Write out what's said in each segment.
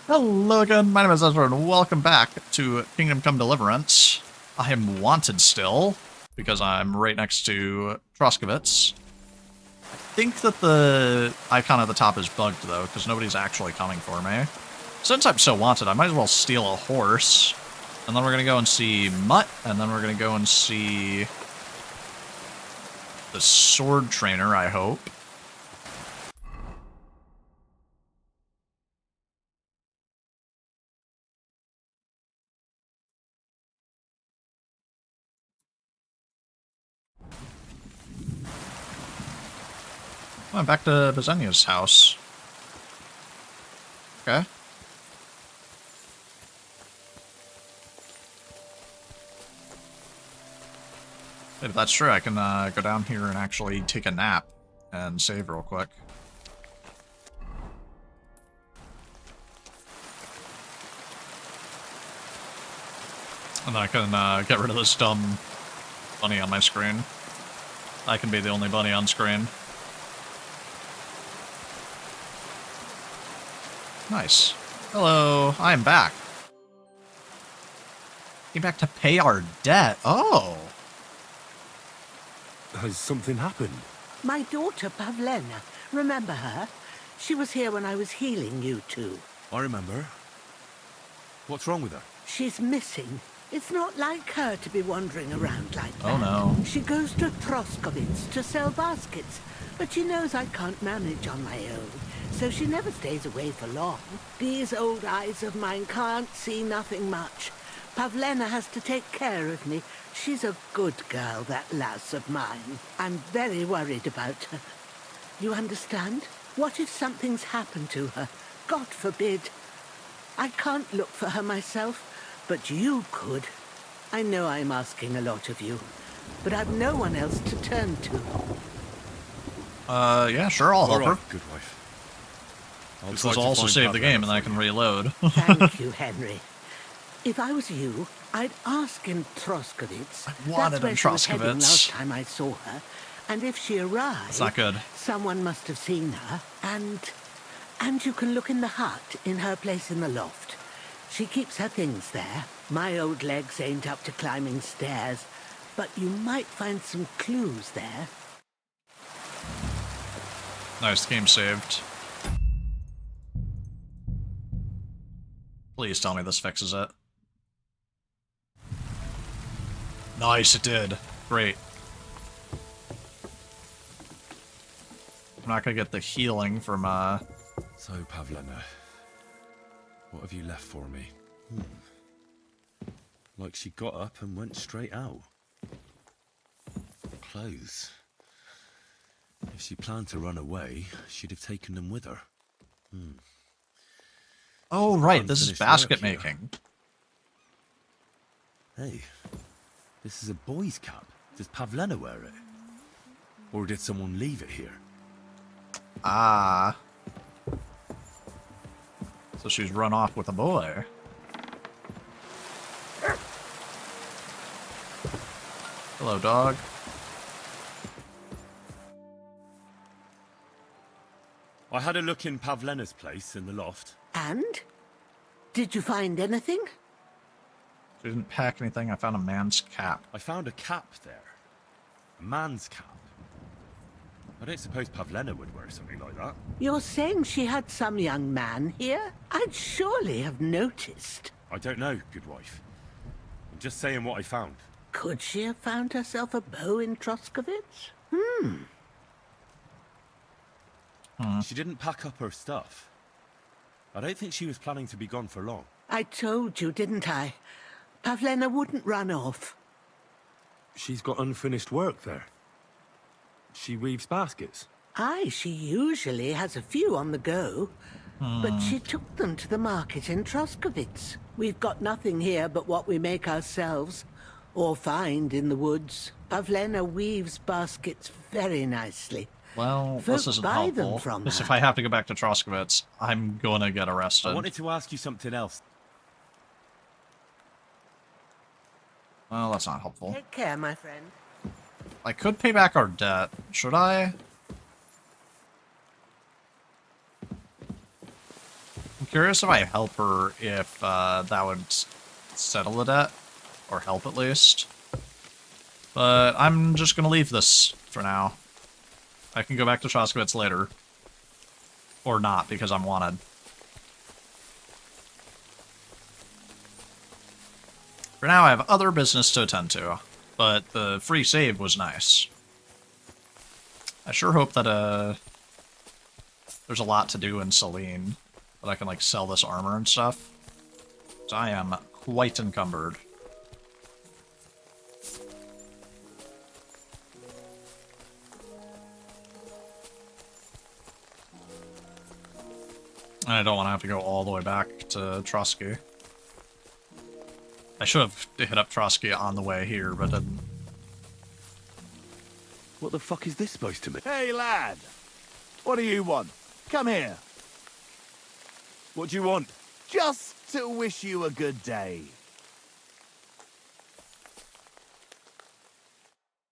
Hello again, my name is Ezra, and welcome back to Kingdom Come Deliverance. I am wanted still, because I'm right next to Troskovitz. I think that the icon at the top is bugged, though, because nobody's actually coming for me. Since I'm so wanted, I might as well steal a horse. And then we're going to go and see Mutt, and then we're going to go and see the sword trainer, I hope. Oh, I'm back to Bezenia's house. Okay. If that's true, I can go down here and actually take a nap and save real quick. And then I can get rid of this dumb bunny on my screen. I can be the only bunny on screen. Nice. Hello, I'm back. Came back to pay our debt. Oh. Has something happened? My daughter, Pavlena. Remember her? She was here when I was healing you two. I remember. What's wrong with her? She's missing. It's not like her to be wandering around like that. Oh no. She goes to Troskovitz to sell baskets, but she knows I can't manage on my own, so she never stays away for long. These old eyes of mine can't see nothing much. Pavlena has to take care of me. She's a good girl, that lass of mine. I'm very worried about her. You understand? What if something's happened to her? God forbid. I can't look for her myself, but you could. I know I'm asking a lot of you, but I've no one else to turn to. Yeah, sure, I'll help her. Good wife. This will also save the game and then I can reload. Thank you, Henry. If I was you, I'd ask in Troskovitz. I wanted That's where in she was heading Troskovitz. last time I saw her. And if she arrived, It's not good. someone must have seen her. And you can look in the hut in her place in the loft. She keeps her things there. My old legs ain't up to climbing stairs, but you might find some clues there. Nice, the game saved. Please tell me this fixes it. Nice, it did. Great. I'm not gonna get the healing from, So, Pavlena, what have you left for me? Like she got up and went straight out. Clothes. If she planned to run away, she'd have taken them with her. Oh, right, this is Unfinished basket work here. making. Hey, this is a boy's cap. Does Pavlena wear it? Or did someone leave it here? Ah. So she's run off with a boy. Hello, dog. I had a look in Pavlena's place in the loft. And? Did you find anything? She didn't pack anything. I found a man's cap. I found a cap there. A man's cap. I don't suppose Pavlena would wear something like that. You're saying she had some young man here? I'd surely have noticed. I don't know, good wife. I'm just saying what I found. Could she have found herself a beau in Troskovitz? She didn't pack up her stuff. I don't think she was planning to be gone for long. I told you, didn't I? Pavlena wouldn't run off. She's got unfinished work there. She weaves baskets. Aye, she usually has a few on the go. But she took them to the market in Troskovitz. We've got nothing here but what we make ourselves, or find in the woods. Pavlena weaves baskets very nicely. Well, Folk this isn't buy them helpful. from Because her. if I have to go back to Troskovitz, I'm gonna get I arrested. wanted to ask you something else. Well, that's not helpful. Take care, my friend. I could pay back our debt. Should I? curious if I help her if that would settle the debt, or help at least. But I'm just gonna leave this for now. I can go back to Troskovitz later. Or not, because I'm wanted. For now, I have other business to attend to, but the free save was nice. I sure hope that there's a lot to do in Selene, that I can like sell this armor and stuff. So I am quite encumbered. And I don't want to have to go all the way back to Trotsky. I should have hit up Trotsky on the way here, but didn't. What the fuck is this supposed to mean? Hey, lad. What do you want? Come here. What do you want? Just to wish you a good day.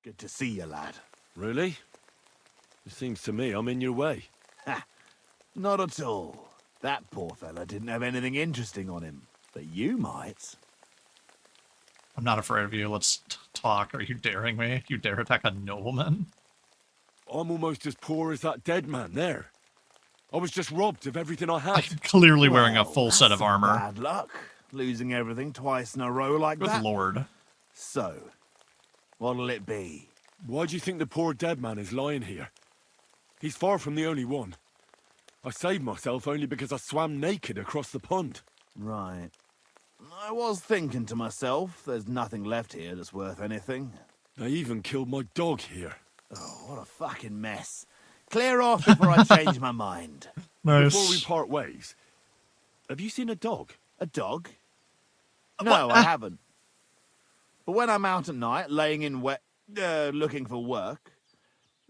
Good to see you, lad. Really? It seems to me I'm in your way. Ha! Not at all. That poor fella didn't have anything interesting on him. But you might. I'm not afraid of you. Let's talk. Are you daring me? You dare attack a nobleman? I'm almost as poor as that dead man there. I was just robbed of everything I had. I'm clearly wearing a Well, full set of that's armor. Bad luck. Losing everything twice in a row like Good that. lord. So, what'll it be? Why do you think the poor dead man is lying here? He's far from the only one. I saved myself only because I swam naked across the pond. Right. I was thinking to myself, there's nothing left here that's worth anything. They even killed my dog here. Oh, what a fucking mess. Clear off before I change my mind. Before we part ways, have you seen a dog? A dog? No, I haven't. But when I'm out at night, laying in wet, looking for work,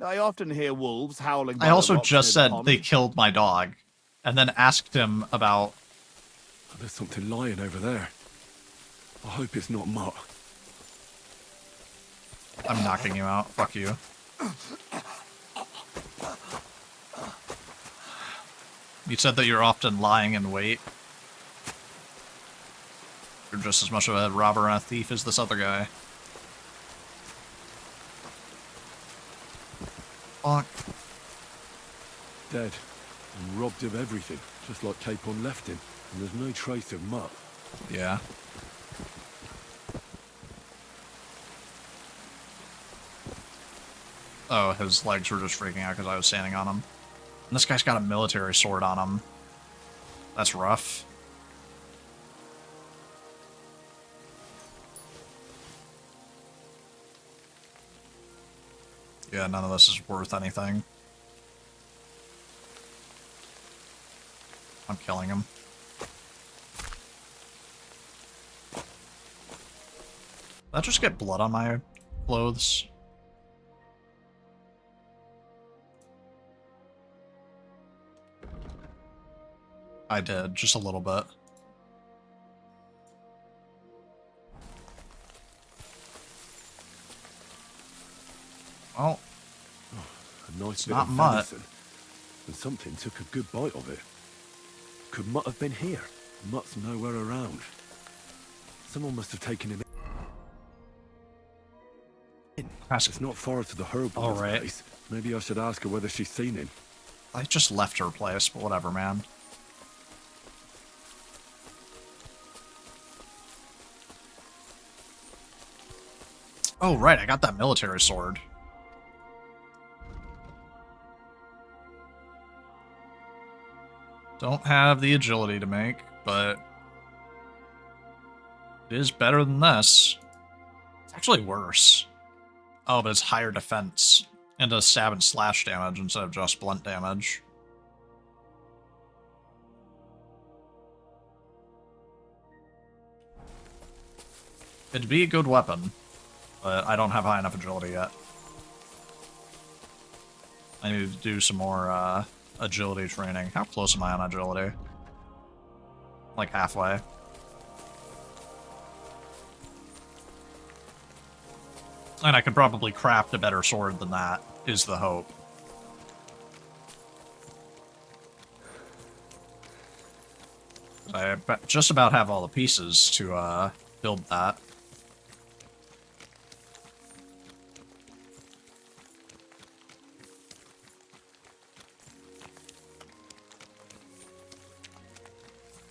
I often hear wolves howling by I the also rocks just near the said pond. they killed my dog, and then asked him about... Oh, there's something lying over there. I hope it's not Mutt. I'm knocking you out. Fuck you. You said that you're often lying in wait. You're just as much of a robber and a thief as this other guy. Fuck. Dead. And robbed of everything, just like Capon left him. And there's no trace of Mutt. Yeah. Oh, his legs were just freaking out because I was standing on him. And this guy's got a military sword on him. That's rough. Yeah, none of this is worth anything. I'm killing him. Did I just get blood on my clothes? I did, just a little bit. Well, A nice It's bit not of Mutt. venison. And something took a good bite of it. Could Mutt have been here? Mutt's nowhere around. Someone must have taken him in. It's not far to the herbalist's All right. place. Maybe I should ask her whether she's seen him. I just left her place, but whatever, man. Oh, right, I got that military sword. Don't have the agility to make, but it is better than this. It's actually worse. Oh, but it's higher defense and does stab and slash damage instead of just blunt damage. It'd be a good weapon, but I don't have high enough agility yet. I need to do some more agility training. How close am I on agility? Like halfway. And I could probably craft a better sword than that, is the hope. just about have all the pieces to build that.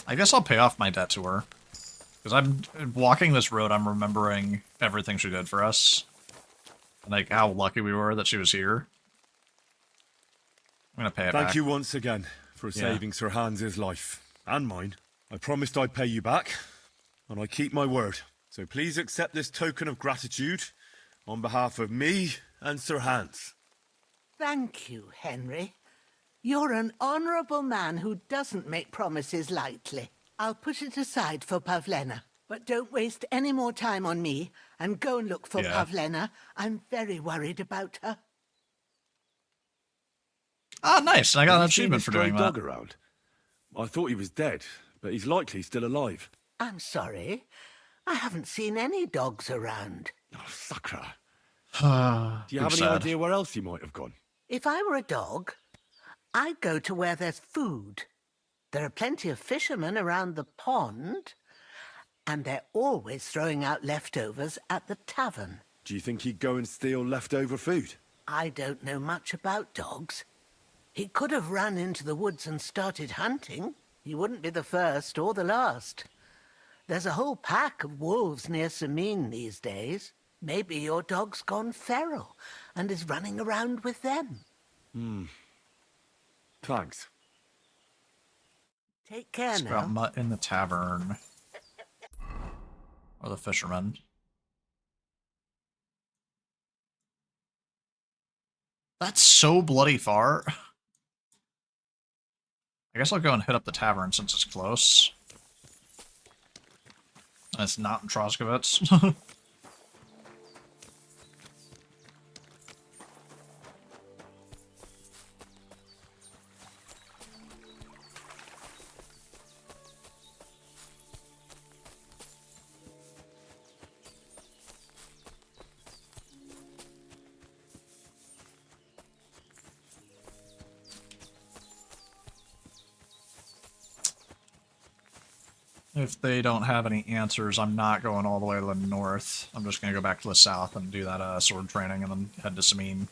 I guess I'll pay off my debt to her. Because I'm walking this road, I'm remembering everything she did for us. And like how lucky we were that she was here. I'm gonna pay it back. Thank you once again for saving Sir Hans's life. And mine. I promised I'd pay you back. And I keep my word. So please accept this token of gratitude on behalf of me and Sir Hans. Thank you, Henry. You're an honourable man who doesn't make promises lightly. I'll put it aside for Pavlena. But don't waste any more time on me, and go and look for Pavlena. I'm very worried about her. Ah, nice. I got an Have you seen achievement this for stray doing dog that. around? I thought he was dead, but he's likely still alive. I'm sorry. I haven't seen any dogs around. Oh, Sakra. Do you Oops, have any sad. idea where else he might have gone? If I were a dog, I'd go to where there's food. There are plenty of fishermen around the pond, and they're always throwing out leftovers at the tavern. Do you think he'd go and steal leftover food? I don't know much about dogs. He could have run into the woods and started hunting. He wouldn't be the first or the last. There's a whole pack of wolves near Sameen these days. Maybe your dog's gone feral and is running around with them. Thanks. Take care Sprout now. mutt in the tavern. Or the fisherman. That's so bloody far. I guess I'll go and hit up the tavern since it's close. And it's not in Troskovitz. If they don't have any answers, I'm not going all the way to the north. I'm just going to go back to the south and do that sword training and then head to Sameen.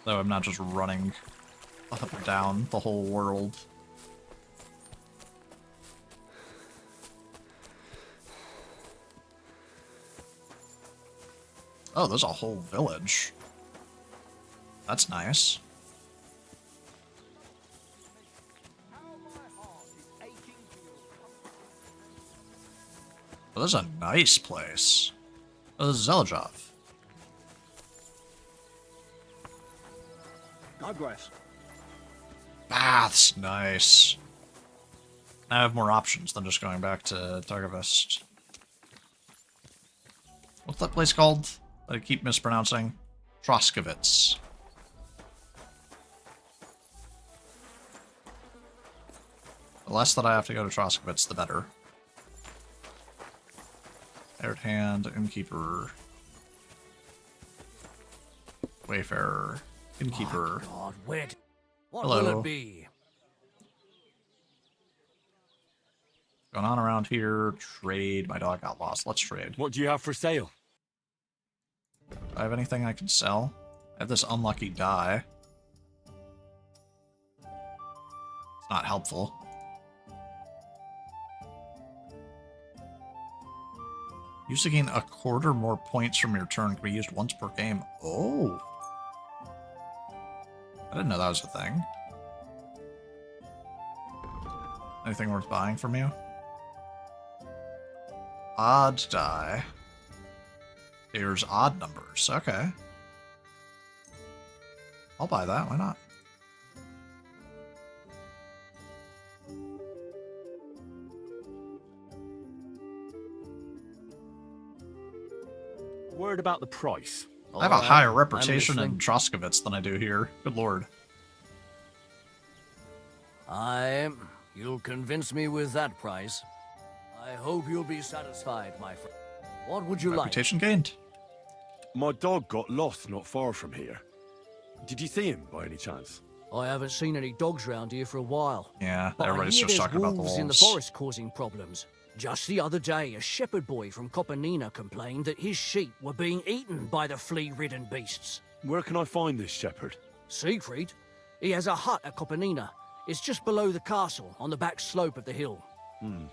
Though I'm not just running up and down the whole world. Oh, there's a whole village. That's nice. Oh, this is a nice place. Oh, this is Zelajov. Digress. Baths, nice. Now I have more options than just going back to Targovist. What's that place called that I keep mispronouncing? Troskovitz. The less that I have to go to Troskovitz, the better. Aired Hand, Innkeeper. Wayfarer. Innkeeper. Oh, God, where? What Hello. will it be? Going on around here. Trade. My dog got lost. Let's trade. What do you have for sale? Do I have anything I can sell? I have this unlucky die. It's not helpful. Used to gain a quarter more points from your turn. Can be used once per game. Oh. I didn't know that was a thing. Anything worth buying from you? Odd die. Here's odd numbers. Okay. I'll buy that. Why not? Word about the price. I have a All right, higher I'm reputation in listening. Troskovitz than I do here. Good lord. You'll convince me with that price. I hope you'll be satisfied, my friend. What would you like? Reputation gained. My dog got lost not far from here. Did you see him by any chance? I haven't seen any dogs round here for a while. Yeah, But I everybody's hear just there's talking about the wolves in the wolves. forest causing problems. Just the other day, a shepherd boy from Copenina complained that his sheep were being eaten by the flea-ridden beasts. Where can I find this shepherd? Siegfried? He has a hut at Copenina. It's just below the castle, on the back slope of the hill. And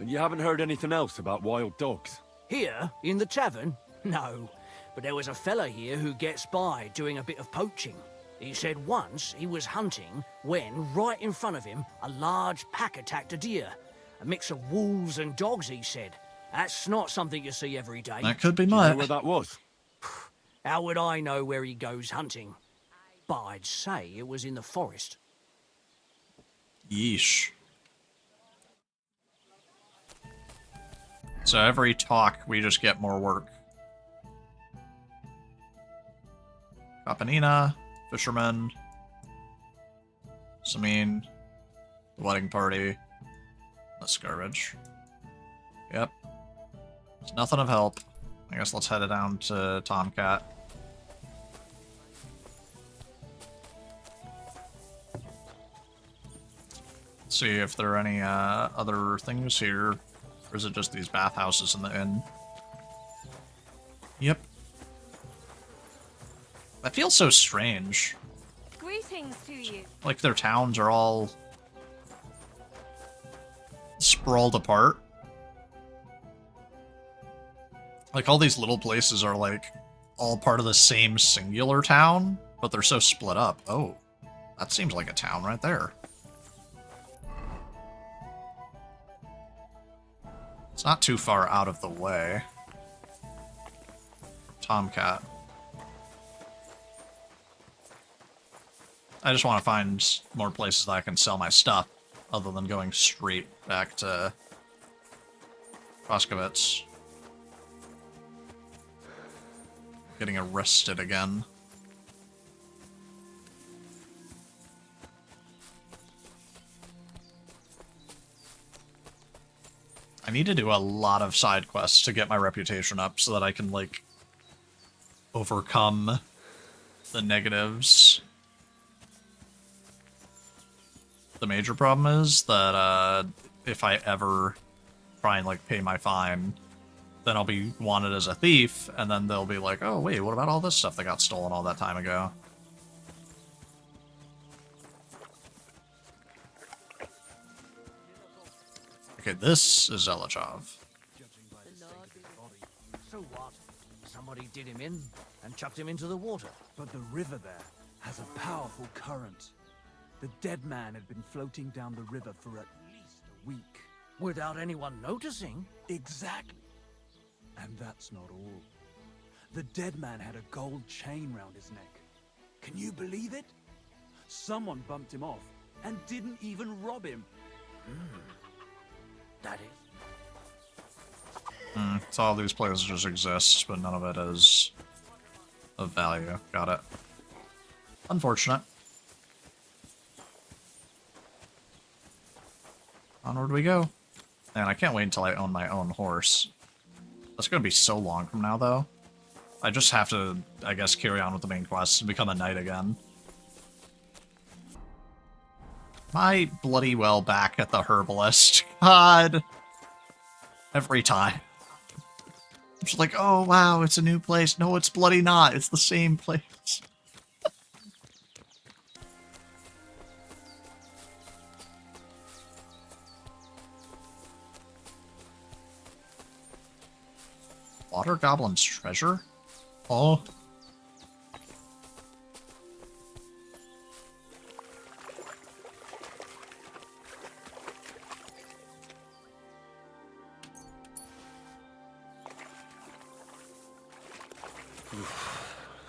you haven't heard anything else about wild dogs? Here, in the tavern? No. But there was a fella here who gets by doing a bit of poaching. He said once he was hunting when, right in front of him, a large pack attacked a deer. A mix of wolves and dogs, he said. That's not something you see every day. That could be Do you know much. where that was? How would I know where he goes hunting? But I'd say it was in the forest. Yeesh. So every talk, we just get more work. Kapanina, fisherman, Samine, the wedding party. That's garbage. Yep. It's nothing of help. I guess let's head it down to Tomcat. See if there are any other things here. Or is it just these bathhouses in the inn? Yep. That feels so strange. Greetings to you. Like their towns are all sprawled apart. Like all these little places are like all part of the same singular town, but they're so split up. Oh, that seems like a town right there. It's not too far out of the way. Tomcat. I just want to find more places that I can sell my stuff, other than going straight back to Troskovitz. Getting arrested again. I need to do a lot of side quests to get my reputation up so that I can, like, overcome the negatives. The major problem is that, if I ever try and, like, pay my fine, then I'll be wanted as a thief, and then they'll be like, oh, wait, what about all this stuff that got stolen all that time ago? Okay, this is Zelichov. So what? Somebody did him in and chucked him into the water. But the river there has a powerful current. The dead man had been floating down the river for at least a week. Without anyone noticing? Exactly. And that's not all. The dead man had a gold chain round his neck. Can you believe it? Someone bumped him off and didn't even rob him. That is. So all these places just exist, but none of it is of value. Got it. Unfortunate. Onward we go. Man, I can't wait until I own my own horse. That's gonna be so long from now, though. I just have to, I guess, carry on with the main quest and become a knight again. My bloody well back at the herbalist. God. Every time. I'm just like, oh wow, it's a new place. No, it's bloody not. It's the same place. Water Goblin's treasure? Oh.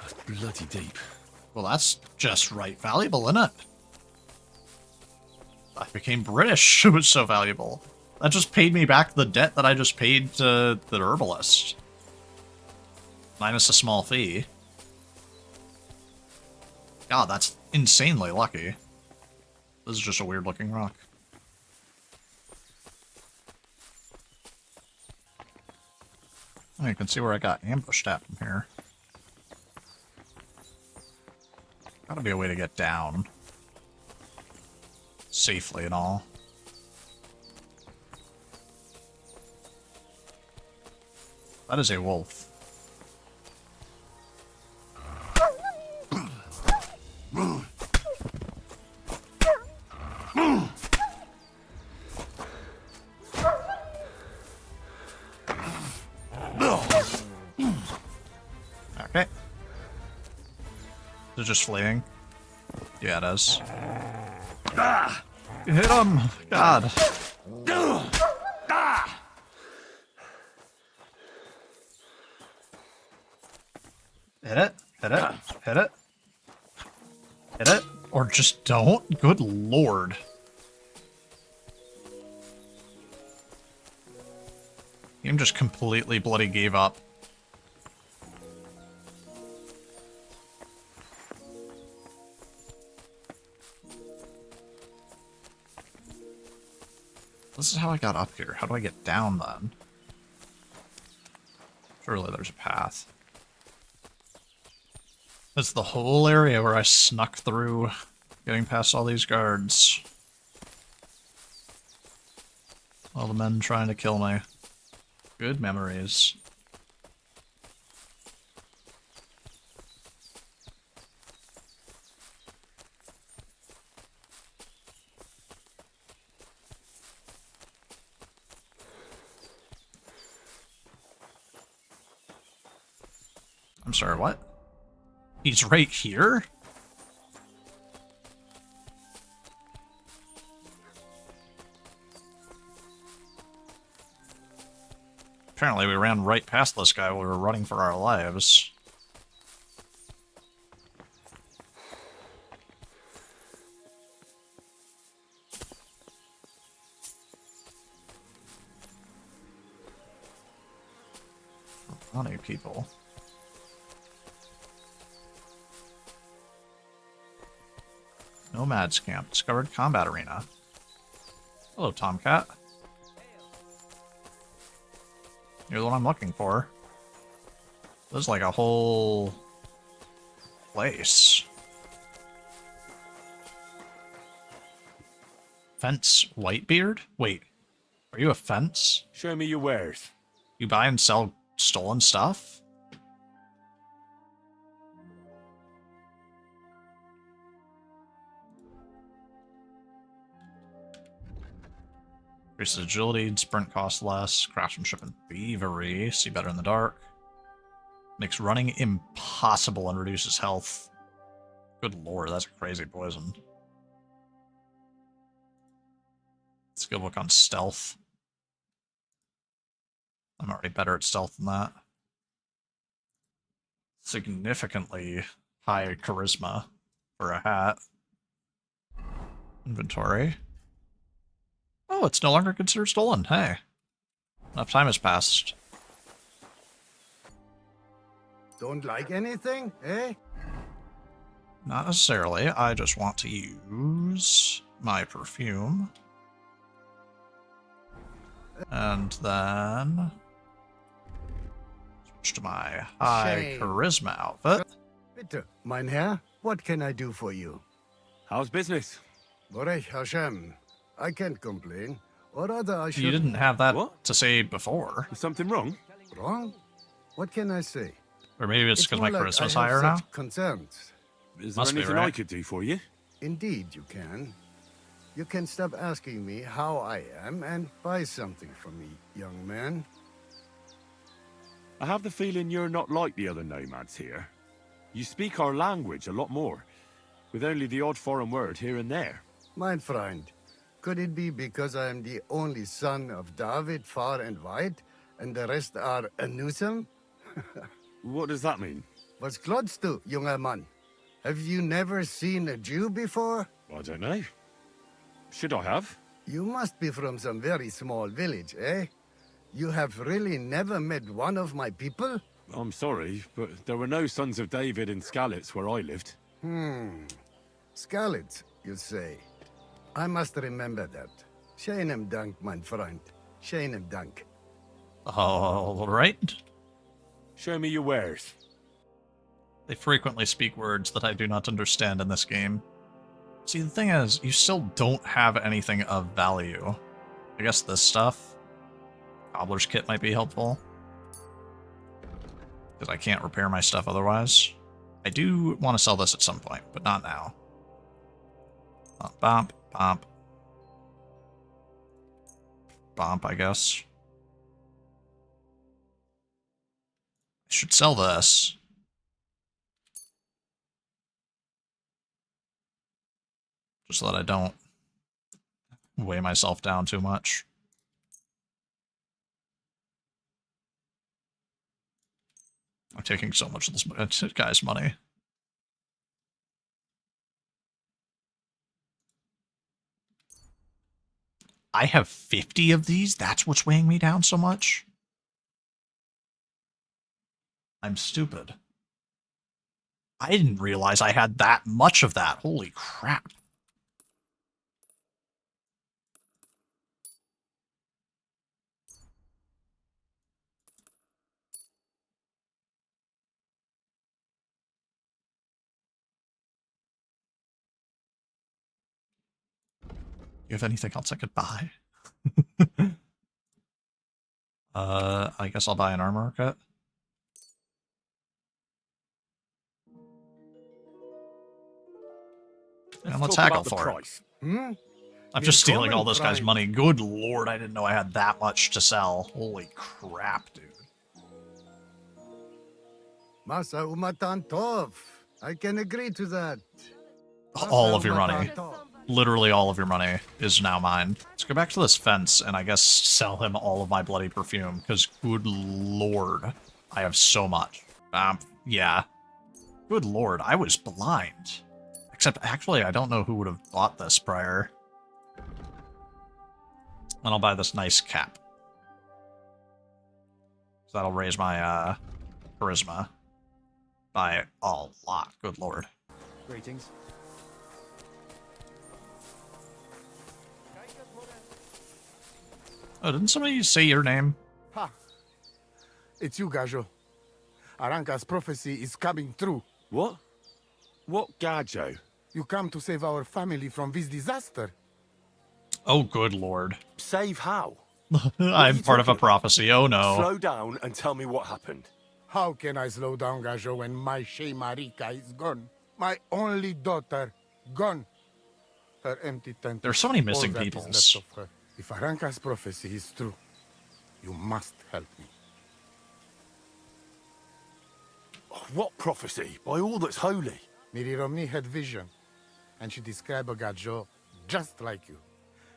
That's bloody deep. Well, that's just right valuable, isn't it? I became British. It was so valuable. That just paid me back the debt that I just paid to the herbalist. Minus a small fee. God, that's insanely lucky. This is just a weird looking rock. Oh, you can see where I got ambushed at from here. Gotta be a way to get down. Safely and all. That is a wolf. Okay. Is it just fleeing? Yeah, it is. You hit him! God. Hit it. Hit it. Hit it. Hit it. Or just don't? Good lord. Game just completely bloody gave up. This is how I got up here. How do I get down then? Surely there's a path. That's the whole area where I snuck through, getting past all these guards. All the men trying to kill me. Good memories. I'm sorry, what? He's right here? Apparently we ran right past this guy while we were running for our lives. A lot of people. Nomads Camp. Discovered combat arena. Hello, Tomcat. You're the one I'm looking for. There's like a whole place. Fence Whitebeard? Wait, are you a fence? Show me your wares. You buy and sell stolen stuff? Increases agility, sprint costs less, craftsmanship and thievery, see better in the dark. Makes running impossible and reduces health. Good lord, that's a crazy poison. Let's go look on stealth. I'm already better at stealth than that. Significantly high charisma for a hat. Inventory. Oh, it's no longer considered stolen. Hey. Enough time has passed. Don't like anything, eh? Not necessarily. I just want to use my perfume. And then switch to my high charisma outfit. Bitte, mein Herr, what can I do for you? How's business? Borech Hashem. I can't complain. Or rather, I should... You didn't have that What? to say before. Is something wrong? Wrong? What can I say? Or maybe it's because my more like charisma's I have higher now? such concerns. Is there Must be, anything right? I could do for you? Indeed, you can. You can stop asking me how I am and buy something from me, young man. I have the feeling you're not like the other nomads here. You speak our language a lot more, with only the odd foreign word here and there. Mein Freund, could it be because I am the only son of David far and wide, and the rest are Anusum? What does that mean? Was klotzt du, junger Mann? Have you never seen a Jew before? I don't know. Should I have? You must be from some very small village, eh? You have really never met one of my people? I'm sorry, but there were no sons of David in Skalitz where I lived. Skalitz, you say? I must remember that. Scheinem Dank, mein Freund. Scheinem Dank. All right. Show me your wares. They frequently speak words that I do not understand in this game. See, the thing is, you still don't have anything of value. I guess this stuff, Cobbler's Kit might be helpful. Because I can't repair my stuff otherwise. I do want to sell this at some point, but not now. Bump, bump. Bump, I guess. I should sell this. Just so that I don't weigh myself down too much. I'm taking so much of this guy's money. I have 50 of these? That's what's weighing me down so much? I'm stupid. I didn't realize I had that much of that. Holy crap. You have anything else I could buy? I guess I'll buy an armor kit. And let's haggle for it. I'm just stealing all this guy's money. Good lord, I didn't know I had that much to sell. Holy crap, dude. Masa umatan tov. I can agree to that. All of your money. Literally all of your money is now mine. Let's go back to this fence and I guess sell him all of my bloody perfume, because good lord, I have so much. Yeah. Good lord, I was blind. Except, actually, I don't know who would have bought this prior. And I'll buy this nice cap. So that'll raise my, charisma by a lot. Good lord. Greetings. Oh, didn't somebody say your name? Ha! It's you, Gajo. Aranka's prophecy is coming true. What? What Gajo? You come to save our family from this disaster. Oh, good lord. Save how? I'm part of a prophecy, oh no. Slow down and tell me what happened. How can I slow down, Gajo, when my Shea Marika is gone? My only daughter, gone. Her empty tent. There's so many missing all that is peoples. left of her. If Aranka's prophecy is true, you must help me. What prophecy? By all that's holy. Miri Romney had vision, and she described a Gajo just like you.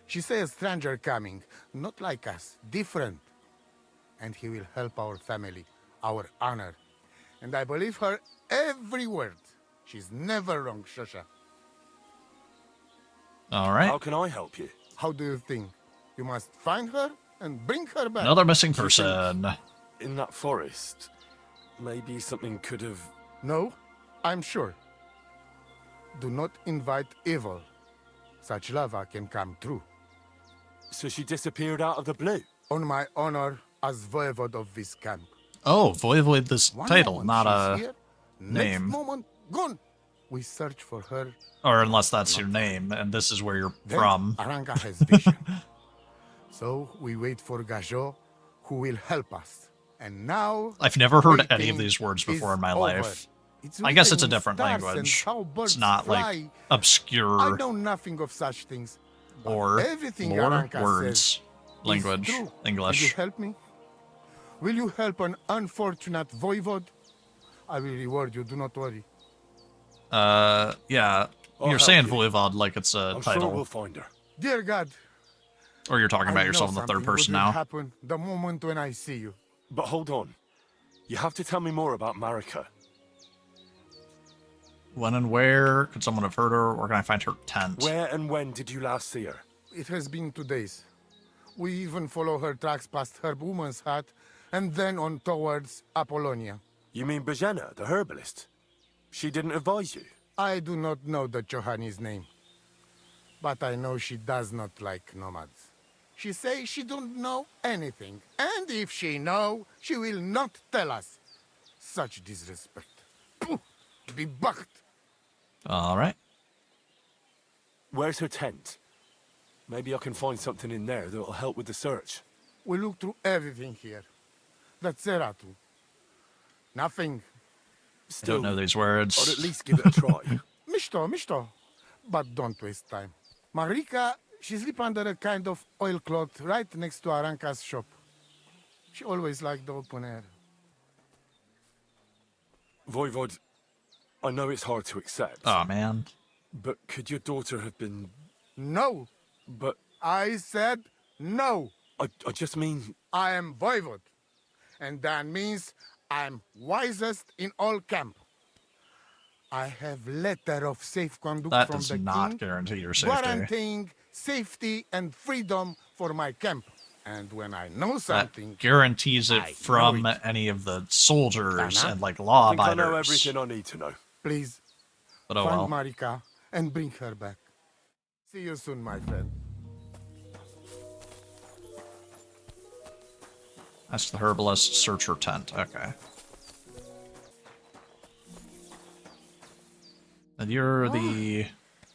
She said a stranger coming, not like us, different. And he will help our family, our honor. And I believe her every word. She's never wrong, Shosha. Alright. How can I help you? How do you think? You must find her and bring her back. Another missing person. In that forest, maybe something could have... No, I'm sure. Do not invite evil. Such lava can come true. So she disappeared out of the blue? On my honor as voivode of this camp. Oh, Voivode this One title, moment not she's a here, name. Next moment, gone. We search for her. Or unless that's your name, and this is where you're Then from. Aranka has vision. So we wait for Gajo, who will help us. And now... I've never heard any waiting of these words before is in my over. life. It's I guess it's a written in different stars and language. how birds It's not like fly. obscure I know nothing of such things. But or everything lore Aranka words. says Language. is true. Will you English. help me? Will you help an unfortunate voivode? I will reward you, do not worry. Yeah. I'll You're help saying you. Voivod like it's a I'm title. sure we'll find her. Dear God, Or you're talking I about know yourself in the third something person will now. happen the moment when I see you. But hold on. You have to tell me more about Marika. When and where? Could someone have heard her? Or can I find her tent? Where and when did you last see her? It has been 2 days. We even follow her tracks past her woman's hut and then on towards Apollonia. You mean Bajena, the herbalist? She didn't advise you? I do not know the Johani's name, but I know she does not like nomads. She says she don't know anything, and if she know, she will not tell us. Such disrespect. Pooh. be bucked. All right. Where's her tent? Maybe I can find something in there that'll help with the search. We look through everything here. That's Esrathebun. Nothing. I don't know these words. I'd at least give it a try. Mishto. But don't waste time. Marika, she sleep under a kind of oilcloth right next to Aranka's shop. She always liked the open air. Voivod, I know it's hard to accept. Oh, man. But could your daughter have been... No. But... I said no. I just mean... I am Voivod. And that means I'm wisest in all camp. I have letter of safe conduct That from does the not king, guarantee your safety. guaranteeing safety and freedom for my camp. And when I know something, That guarantees it I from know it. any of the soldiers Anna? and like I law think I know abiders. everything I need to know. please But oh find well. Marika and bring her back. See you soon, my friend. Ask the herbalist, search her tent. Okay. And you're the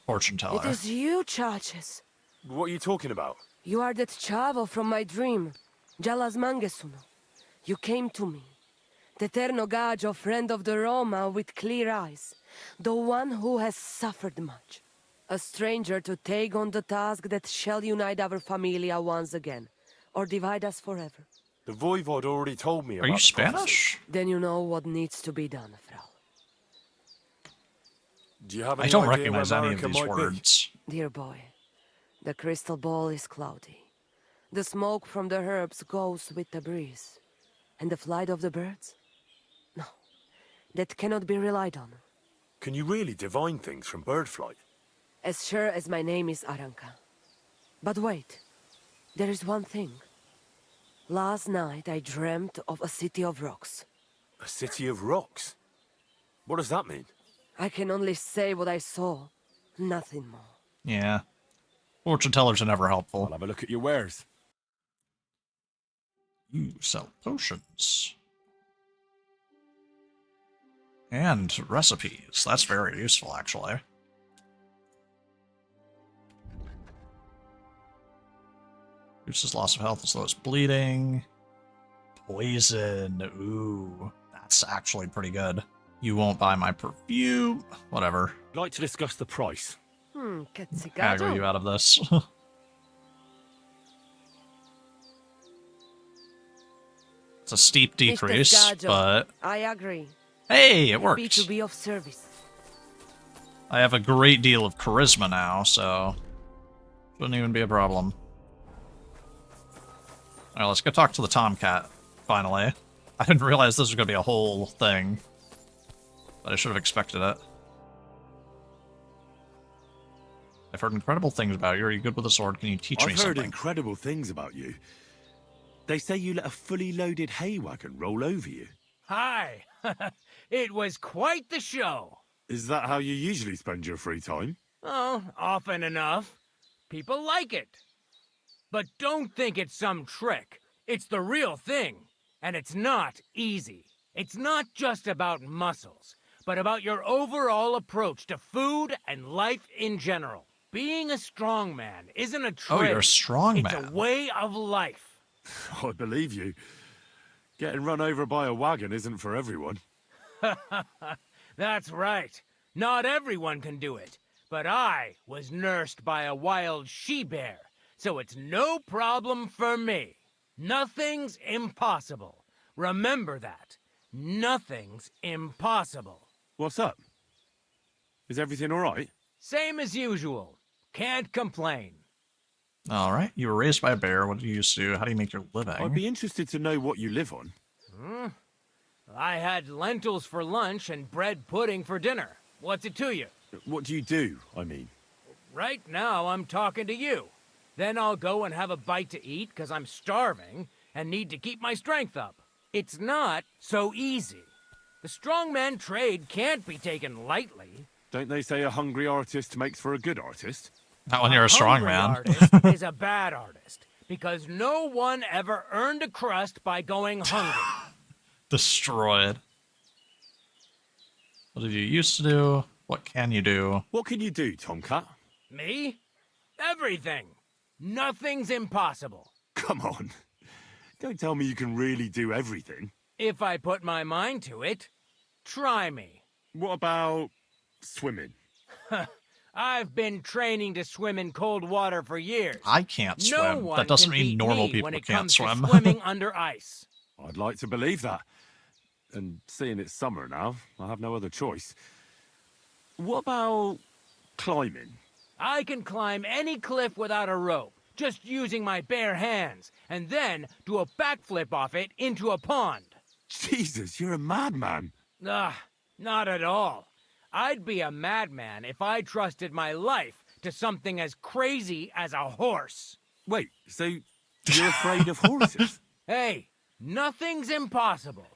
fortune teller. It is you, Charges. What are you talking about? You are that chavo from my dream, Jalas Mangesuno. You came to me, the Terno Gajo, friend of the Roma with clear eyes, the one who has suffered much. A stranger to take on the task that shall unite our familia once again, or divide us forever. The Voivod already told me about Are you the prophecy. Spanish? Then you know what needs to be done, Frau. Do you have I any don't idea recognize where any of Marika these might be? words. Dear boy, the crystal ball is cloudy. The smoke from the herbs goes with the breeze. And the flight of the birds? No, that cannot be relied on. Can you really divine things from bird flight? As sure as my name is Aranka. But wait, there is one thing. Last night I dreamt of a city of rocks. A city of rocks? What does that mean? I can only say what I saw, nothing more. Yeah. Fortune tellers are never helpful. I'll have a look at your wares. You sell potions. And recipes. That's very useful, actually. Reduces loss of health as low as bleeding. Poison. Ooh. That's actually pretty good. You won't buy my perfume. Whatever. I'd like to discuss the price. Aggro you out of this. It's a steep decrease, Gajo, but I agree. hey, it worked. Happy to be of service. I have a great deal of charisma now, so shouldn't even be a problem. Alright, let's go talk to the Tomcat, finally. I didn't realize this was going to be a whole thing, but I should have expected it. I've heard incredible things about you. Are you good with a sword? Can you teach me I've heard something? incredible things about you. They say you let a fully loaded hay wagon roll over you. Hi! It was quite the show. Is that how you usually spend your free time? Oh, often enough. People like it. But don't think it's some trick. It's the real thing. And it's not easy. It's not just about muscles, but about your overall approach to food and life in general. Being a strongman isn't a trick. Oh, you're a strongman. It's a way of life. I believe you. Getting run over by a wagon isn't for everyone. That's right. Not everyone can do it. But I was nursed by a wild she-bear, so it's no problem for me. Nothing's impossible. Remember that. Nothing's impossible. What's up? Is everything all right? Same as usual. Can't complain. Alright, you were raised by a bear. What do you used to do? How do you make your living? I'd be interested to know what you live on. I had lentils for lunch and bread pudding for dinner. What's it to you? What do you do, I mean? Right now, I'm talking to you. Then I'll go and have a bite to eat because I'm starving and need to keep my strength up. It's not so easy. The strongman trade can't be taken lightly. Don't they say a hungry artist makes for a good artist? Not when you're a strong hungry man. artist is a bad artist because no one ever earned a crust by going hungry. Destroyed. What did you used to do? What can you do? What can you do, Tomcat? Me? Everything. Nothing's impossible. Come on. Don't tell me you can really do everything. If I put my mind to it. Try me. What about swimming? I've been training to swim in cold water for years. I can't swim. No one That doesn't can mean beat normal me people when it can't comes swim. To swimming under ice. I'd like to believe that. And seeing it's summer now, I have no other choice. What about climbing? I can climb any cliff without a rope, just using my bare hands, and then do a backflip off it into a pond. Jesus, you're a madman. Not at all. I'd be a madman if I trusted my life to something as crazy as a horse. Wait, so you're afraid of horses? Hey, nothing's impossible.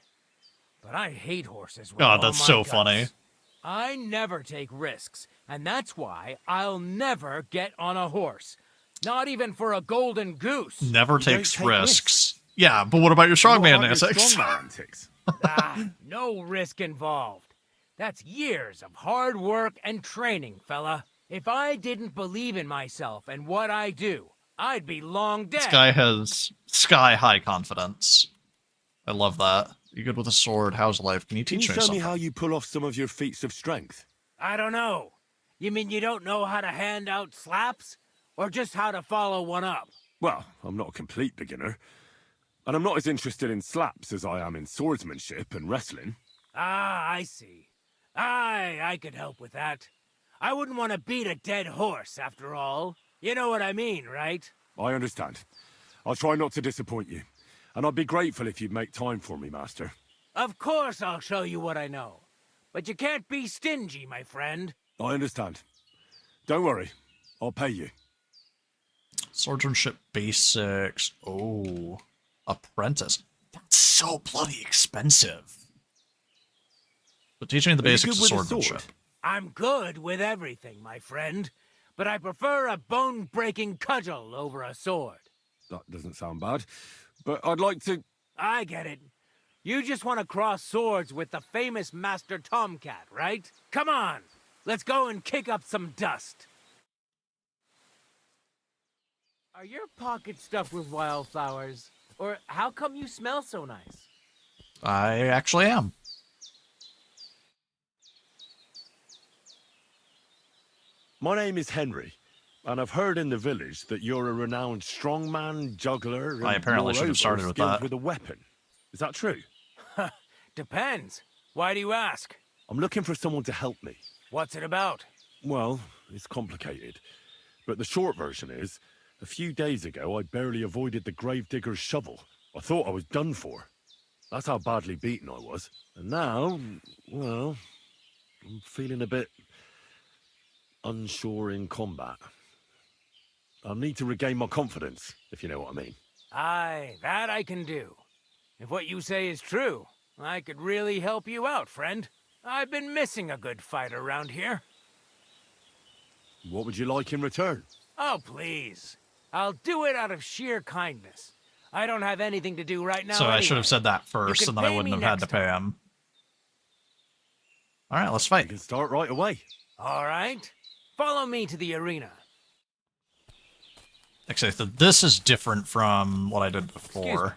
But I hate horses with God, all that's my so guts. funny. I never take risks, and that's why I'll never get on a horse. Not even for a golden goose. Never You takes don't take risks. Yeah, but what about your strongman What about your antics? strongman antics? No risk involved. That's years of hard work and training, fella. If I didn't believe in myself and what I do, I'd be long dead. This guy has sky-high confidence. I love that. You good with a sword? How's life? Can you Can teach you me show something? me how you pull off some of your feats of strength? I don't know. You mean you don't know how to hand out slaps? Or just how to follow one up? Well, I'm not a complete beginner. And I'm not as interested in slaps as I am in swordsmanship and wrestling. Ah, I see. I could help with that. I wouldn't want to beat a dead horse, after all. You know what I mean, right? I understand. I'll try not to disappoint you. And I'd be grateful if you'd make time for me, Master. Of course I'll show you what I know. But you can't be stingy, my friend. I understand. Don't worry. I'll pay you. Swordsmanship basics. Oh. Apprentice. That's so bloody expensive. But teach me the Are you basics of good with a swordsmanship. sword? I'm good with everything, my friend. But I prefer a bone-breaking cudgel over a sword. That doesn't sound bad. But I'd like to... I get it. You just want to cross swords with the famous Master Tomcat, right? Come on, let's go and kick up some dust. Are your pockets stuffed with wildflowers? Or how come you smell so nice? I actually am. My name is Henry, and I've heard in the village that you're a renowned strongman, juggler, and I apparently should have moreover, started with skilled that. with a weapon. Is that true? Depends. Why do you ask? I'm looking for someone to help me. What's it about? Well, it's complicated. But the short version is, a few days ago I barely avoided the gravedigger's shovel. I thought I was done for. That's how badly beaten I was. And now, well, I'm feeling a bit unsure in combat. I need to regain my confidence, if you know what I mean. Aye, that I can do. If what you say is true, I could really help you out, friend. I've been missing a good fight around here. What would you like in return? Oh, please. I'll do it out of sheer kindness. I don't have anything to do right now So I anyway. should have said that first, can and then I pay wouldn't me have had to next pay him. Alright, let's fight. You can start right away. All right. Follow me to the arena. Actually, so this is different from what I did before.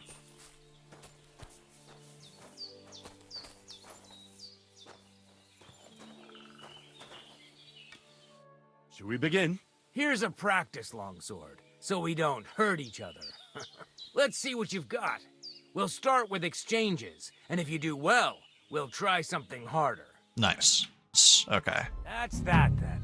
Should we begin? Here's a practice longsword, so we don't hurt each other. Let's see what you've got. We'll start with exchanges, and if you do well, we'll try something harder. Nice. Okay. That's that, then.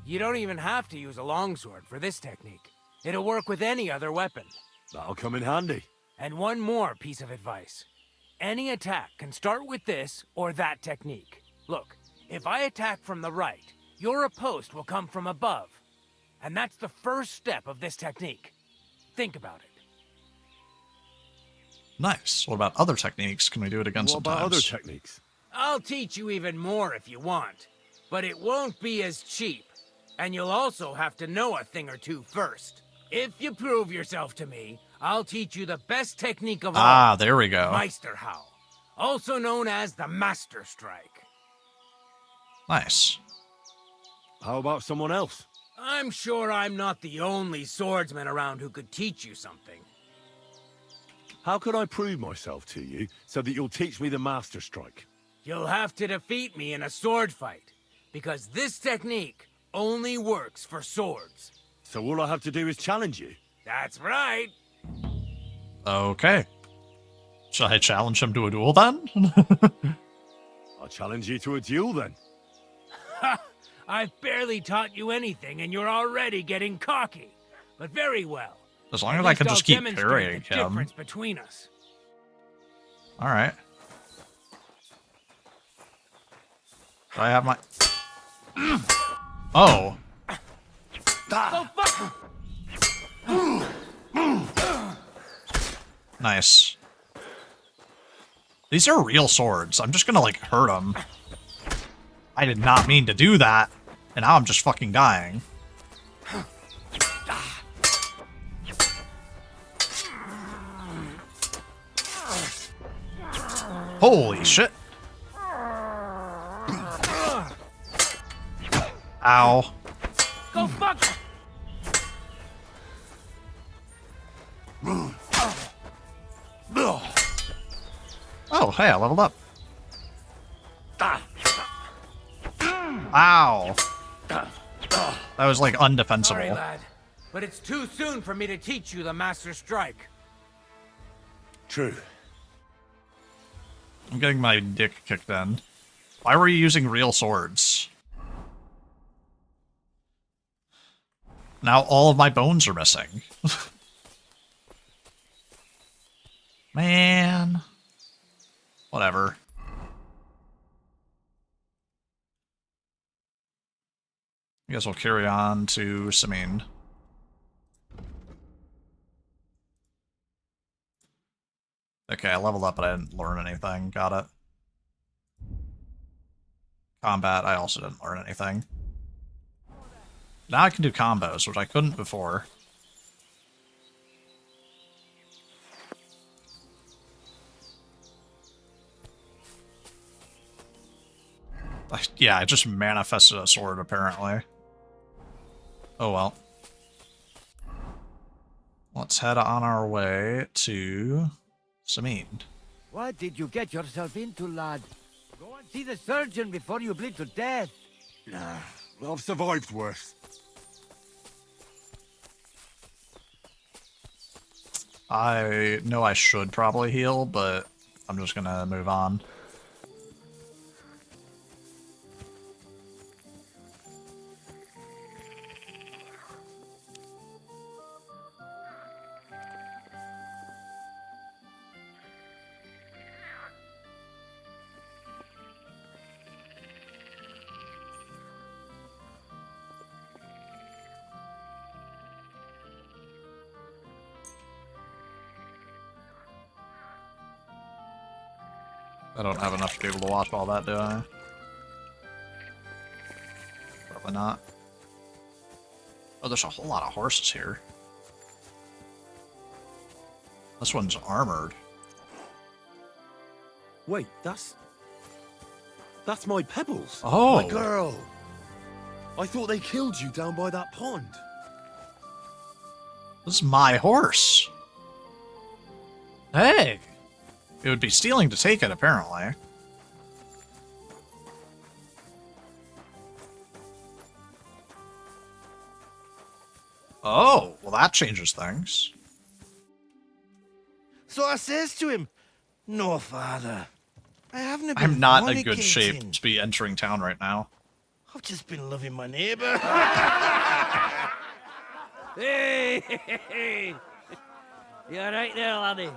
You don't even have to use a longsword for this technique. It'll work with any other weapon. That'll come in handy. And one more piece of advice. Any attack can start with this or that technique. Look, if I attack from the right, your riposte will come from above. And that's the first step of this technique. Think about it. Nice. What about other techniques? Can we do it again What sometimes? about other techniques? I'll teach you even more if you want. But it won't be as cheap. And you'll also have to know a thing or two first. If you prove yourself to me, I'll teach you the best technique of all. Ah, there we go. Meisterhau, also known as the Master Strike. Nice. How about someone else? I'm sure I'm not the only swordsman around who could teach you something. How could I prove myself to you so that you'll teach me the Master Strike? You'll have to defeat me in a sword fight, because this technique only works for swords. So all I have to do is challenge you? That's right. Okay. Should I challenge him to a duel then? I'll challenge you to a duel then. Ha! I've barely taught you anything and you're already getting cocky. But very well. As long as I can just keep parrying the him. difference between us. Alright. Do I have my... Oh. Nice. These are real swords. I'm just gonna, like, hurt them. I did not mean to do that. And now I'm just fucking dying. Holy shit. Ow. Go fuck! Oh, hey, I leveled up. Ow. That was, like, undefensible. Sorry, lad, but it's too soon for me to teach you the Master Strike. True. I'm getting my dick kicked in. Why were you using real swords? Now all of my bones are missing. Man. Whatever. I guess we'll carry on to Samine. Okay, I leveled up, but I didn't learn anything. Got it. Combat, I also didn't learn anything. Now I can do combos, which I couldn't before. Yeah, I just manifested a sword, apparently. Oh well. Let's head on our way to Samine. What did you get yourself into, lad? Go and see the surgeon before you bleed to death. Nah, I've survived worse. I know I should probably heal, but I'm just gonna move on. I don't have enough to be able to watch all that, do I? Probably not. Oh, there's a whole lot of horses here. This one's armored. Wait, that's my Pebbles. Oh. My girl. I thought they killed you down by that pond. This is my horse. Hey. It would be stealing to take it, apparently. Oh, well that changes things. So I says to him, "No, father, I haven't been I'm not in good shape fornicating. to be entering town right now. I've just been loving my neighbour." Hey! You alright there, laddie?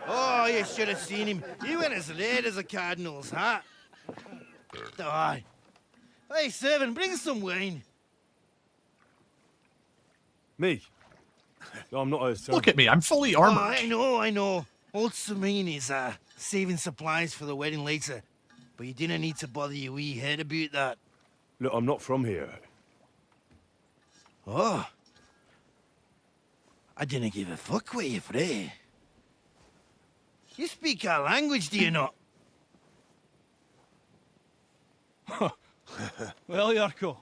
Oh, you should have seen him. He went as red as a cardinal's hat. Aye. Hey, servant, bring some wine. Me? I'm not a... Look at me, I'm fully armored. Oh, I know. Old Samine is saving supplies for the wedding later. But you didn't need to bother your wee head about that. Look, I'm not from here. Oh. I didn't give a fuck what you pray. You speak our language, do you not? Well, Yurko,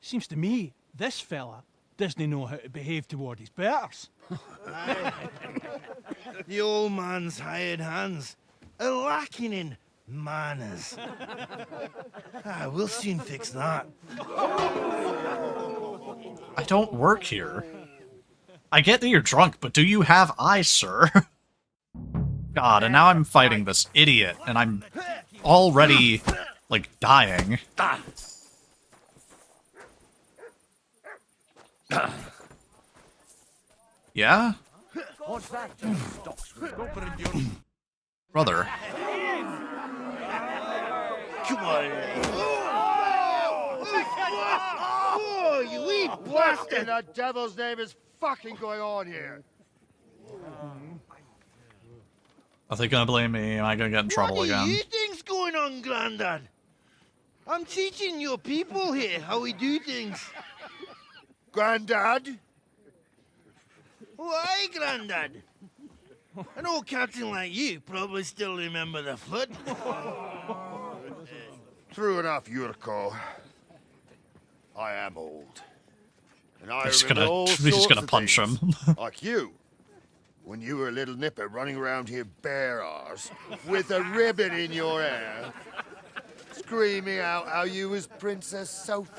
seems to me this fella doesn't know how to behave toward his betters. The old man's hired hands are lacking in manners. We'll soon fix that. I don't work here. I get that you're drunk, but do you have eyes, sir? God, and now I'm fighting this idiot, and I'm already, like, dying. Yeah? Brother. Come on. Oh, you wee What in bastard! the devil's name is fucking going on here? Are they gonna blame me? Am I gonna get in trouble What do again? you think's going on, Grandad? I'm teaching your people here how we do things. Grandad? Why, Grandad? An old captain like you probably still remember the flood. True enough, Yurko. I am old. And I He's remember gonna- all he's sorts gonna of punch things, him. like you. When you were a little nipper running around here bare arse, with a ribbon in your hair, screaming out how you was Princess Sophie.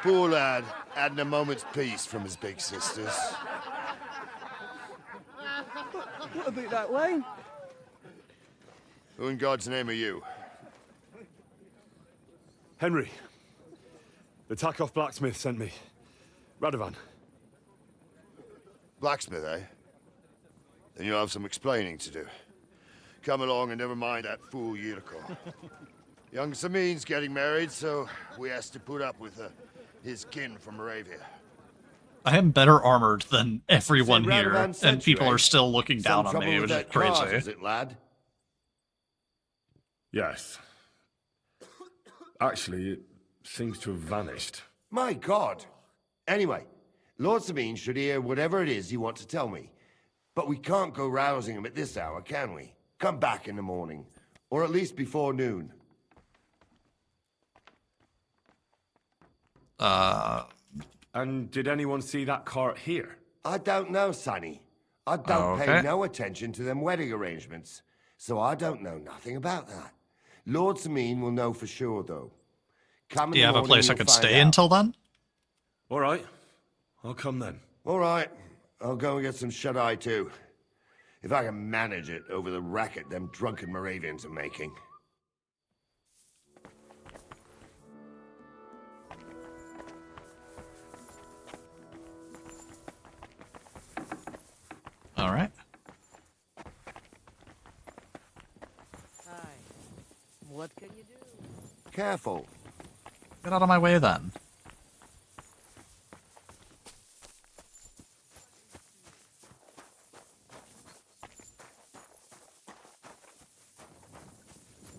Poor lad, hadn't a moment's peace from his big sisters. What about that wine? Who in God's name are you? Henry. The Takoff blacksmith sent me. Radovan. Blacksmith, eh? Then you'll have some explaining to do. Come along and never mind that fool Yurko. Young Samin's getting married, so we has to put up with his kin from Moravia. I am better armored than everyone Say, here, Radovan and sent you, people eh? are still looking down Some on me, trouble which with is that cart, crazy. is it, lad? Yes. Actually, it seems to have vanished. My God. Anyway, Lord Sabine should hear whatever it is you want to tell me. But we can't go rousing him at this hour, can we? Come back in the morning. Or at least before noon. And did anyone see that cart here? I don't know, Sonny. I don't Okay. pay no attention to them wedding arrangements. So I don't know nothing about that. Lord Sabine will know for sure, though. Come in Do you the have a morning, place I you'll could find stay out. until then? All right. I'll come then. All right. I'll go and get some shut-eye, too. If I can manage it over the racket them drunken Moravians are making. All right. Hi. What can you do? Careful. Get out of my way then.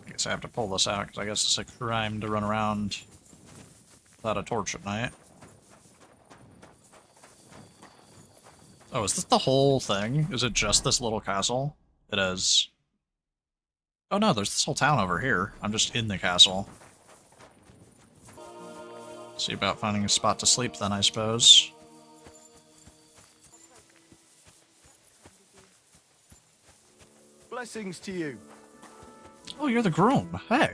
I guess I have to pull this out, because I guess it's a crime to run around without a torch at night. Oh, is this the whole thing? Is it just this little castle? It is. Oh no, there's this whole town over here. I'm just in the castle. See about finding a spot to sleep then, I suppose. Blessings to you. Oh, you're the groom. Hey.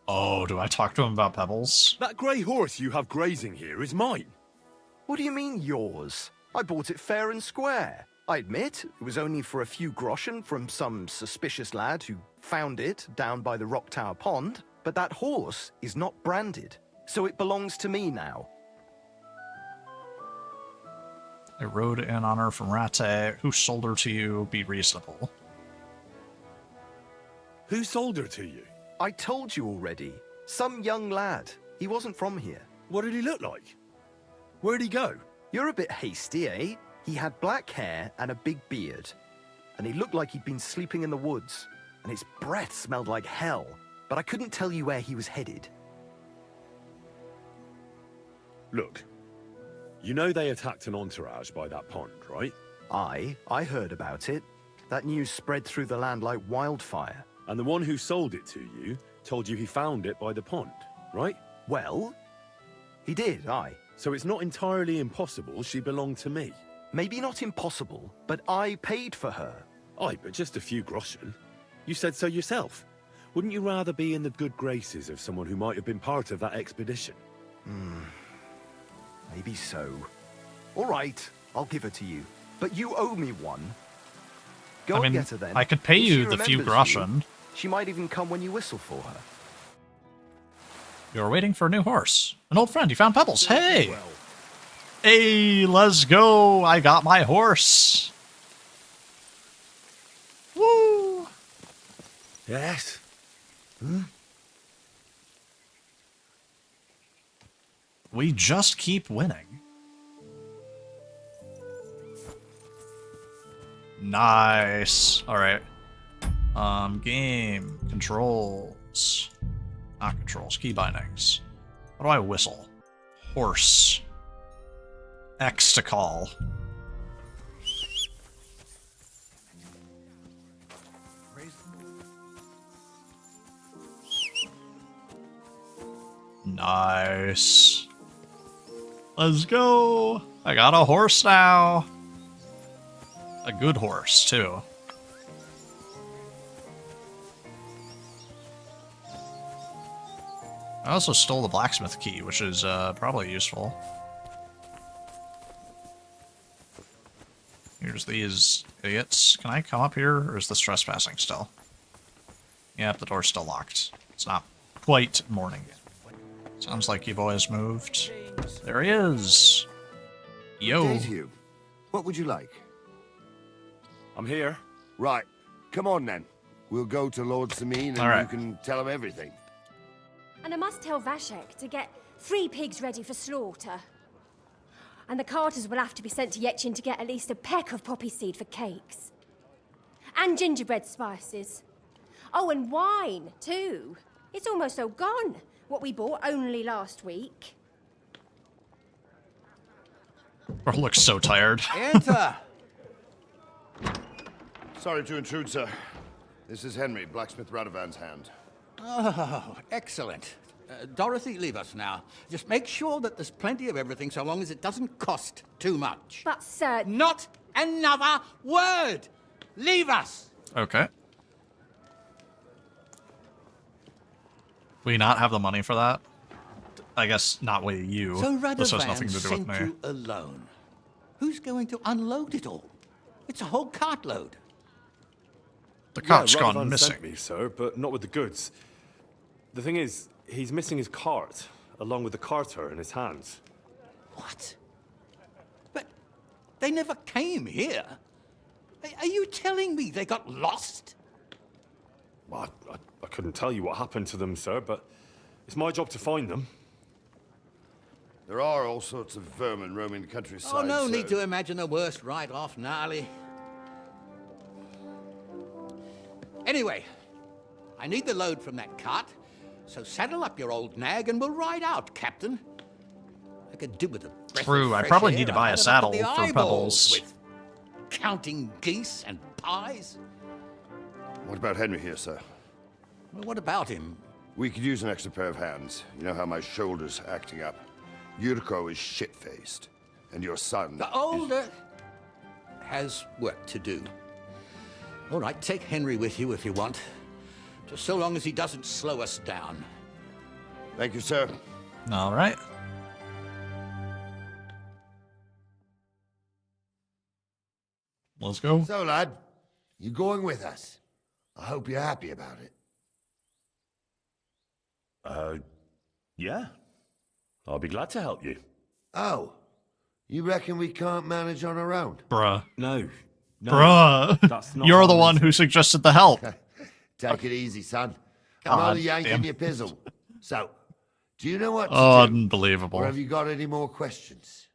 Oh, do I talk to him about Pebbles? That grey horse you have grazing here is mine. What do you mean, yours? I bought it fair and square. I admit, it was only for a few groschen from some suspicious lad who found it down by the Rock Tower Pond, but that horse is not branded, so it belongs to me now. I rode in on her from Rate. Who sold her to you? Be reasonable. Who sold her to you? I told you already. Some young lad. He wasn't from here. What did he look like? Where'd he go? You're a bit hasty, eh? He had black hair and a big beard. And he looked like he'd been sleeping in the woods. And his breath smelled like hell. But I couldn't tell you where he was headed. Look, you know they attacked an entourage by that pond, right? I heard about it. That news spread through the land like wildfire. And the one who sold it to you told you he found it by the pond, right? Well, he did, aye. So it's not entirely impossible she belonged to me. Maybe not impossible, but I paid for her. Aye, but just a few groschen. You said so yourself. Wouldn't you rather be in the good graces of someone who might have been part of that expedition? Maybe so. All right, I'll give her to you. But you owe me one. Go and get her then. I could pay If she you the few remembers groschen. you, she might even come when you whistle for her. You're waiting for a new horse. An old friend, you found Pebbles. Hey! Hey, let's go! I got my horse! Woo! Yes. We just keep winning. Nice. Alright. Game. Controls. Not controls. Key bindings. How do I whistle? Horse. X to call. Nice. Let's go. I got a horse now. A good horse, too. I also stole the blacksmith key, which is probably useful. Here's these idiots. Can I come up here, or is this trespassing still? Yep, the door's still locked. It's not quite morning yet. Sounds like you've always moved. There he is. Yo. Good day to you. What would you like? I'm here. Right. Come on, then. We'll go to Lord Sameen and All right. you can tell him everything. And I must tell Vashek to get 3 pigs ready for slaughter. And the carters will have to be sent to Yetchin to get at least a peck of poppy seed for cakes. And gingerbread spices. Oh, and wine, too. It's almost all gone. What we bought only last week. Bro looks so tired. Enter! Sorry to intrude, sir. This is Henry, blacksmith Radovan's hand. Oh, excellent. Dorothy, leave us now. Just make sure that there's plenty of everything so long as it doesn't cost too much. But, sir... Not another word! Leave us! Okay. We not have the money for that? I guess not with you. So This has Radovan nothing to do with sent me. you alone. Who's going to unload it all? It's a whole cartload. The cart's Radovan gone missing. sent me, sir, but not with the goods. The thing is, he's missing his cart, along with the carter in his hands. What? But they never came here. Are you telling me they got lost? Well, I couldn't tell you what happened to them, sir, but it's my job to find them. There are all sorts of vermin roaming the countryside. Oh, no so- need to imagine the worst right off, gnarly. Anyway, I need the load from that cart, so saddle up your old nag and we'll ride out, Captain. I could do with a breath True, of I fresh probably air. need to buy a I've had saddle enough of for the eyeballs Pebbles. with counting geese and pies. What about Henry here, sir? Well, what about him? We could use an extra pair of hands. You know how my shoulder's acting up. Yuriko is shit-faced. And your son The older has work to do. All right, take Henry with you if you want. Just so long as he doesn't slow us down. Thank you, sir. All right. Let's go. So, lad, you going with us? I hope you're happy about it. Yeah. I'll be glad to help you. Oh, you reckon we can't manage on our own? Bruh. No. Bruh. That's not You're the how one this- who suggested the help. Take it easy, son. I'm God only yanking damn. your pizzle. So, do you know what to do? Unbelievable. Or have you got any more questions?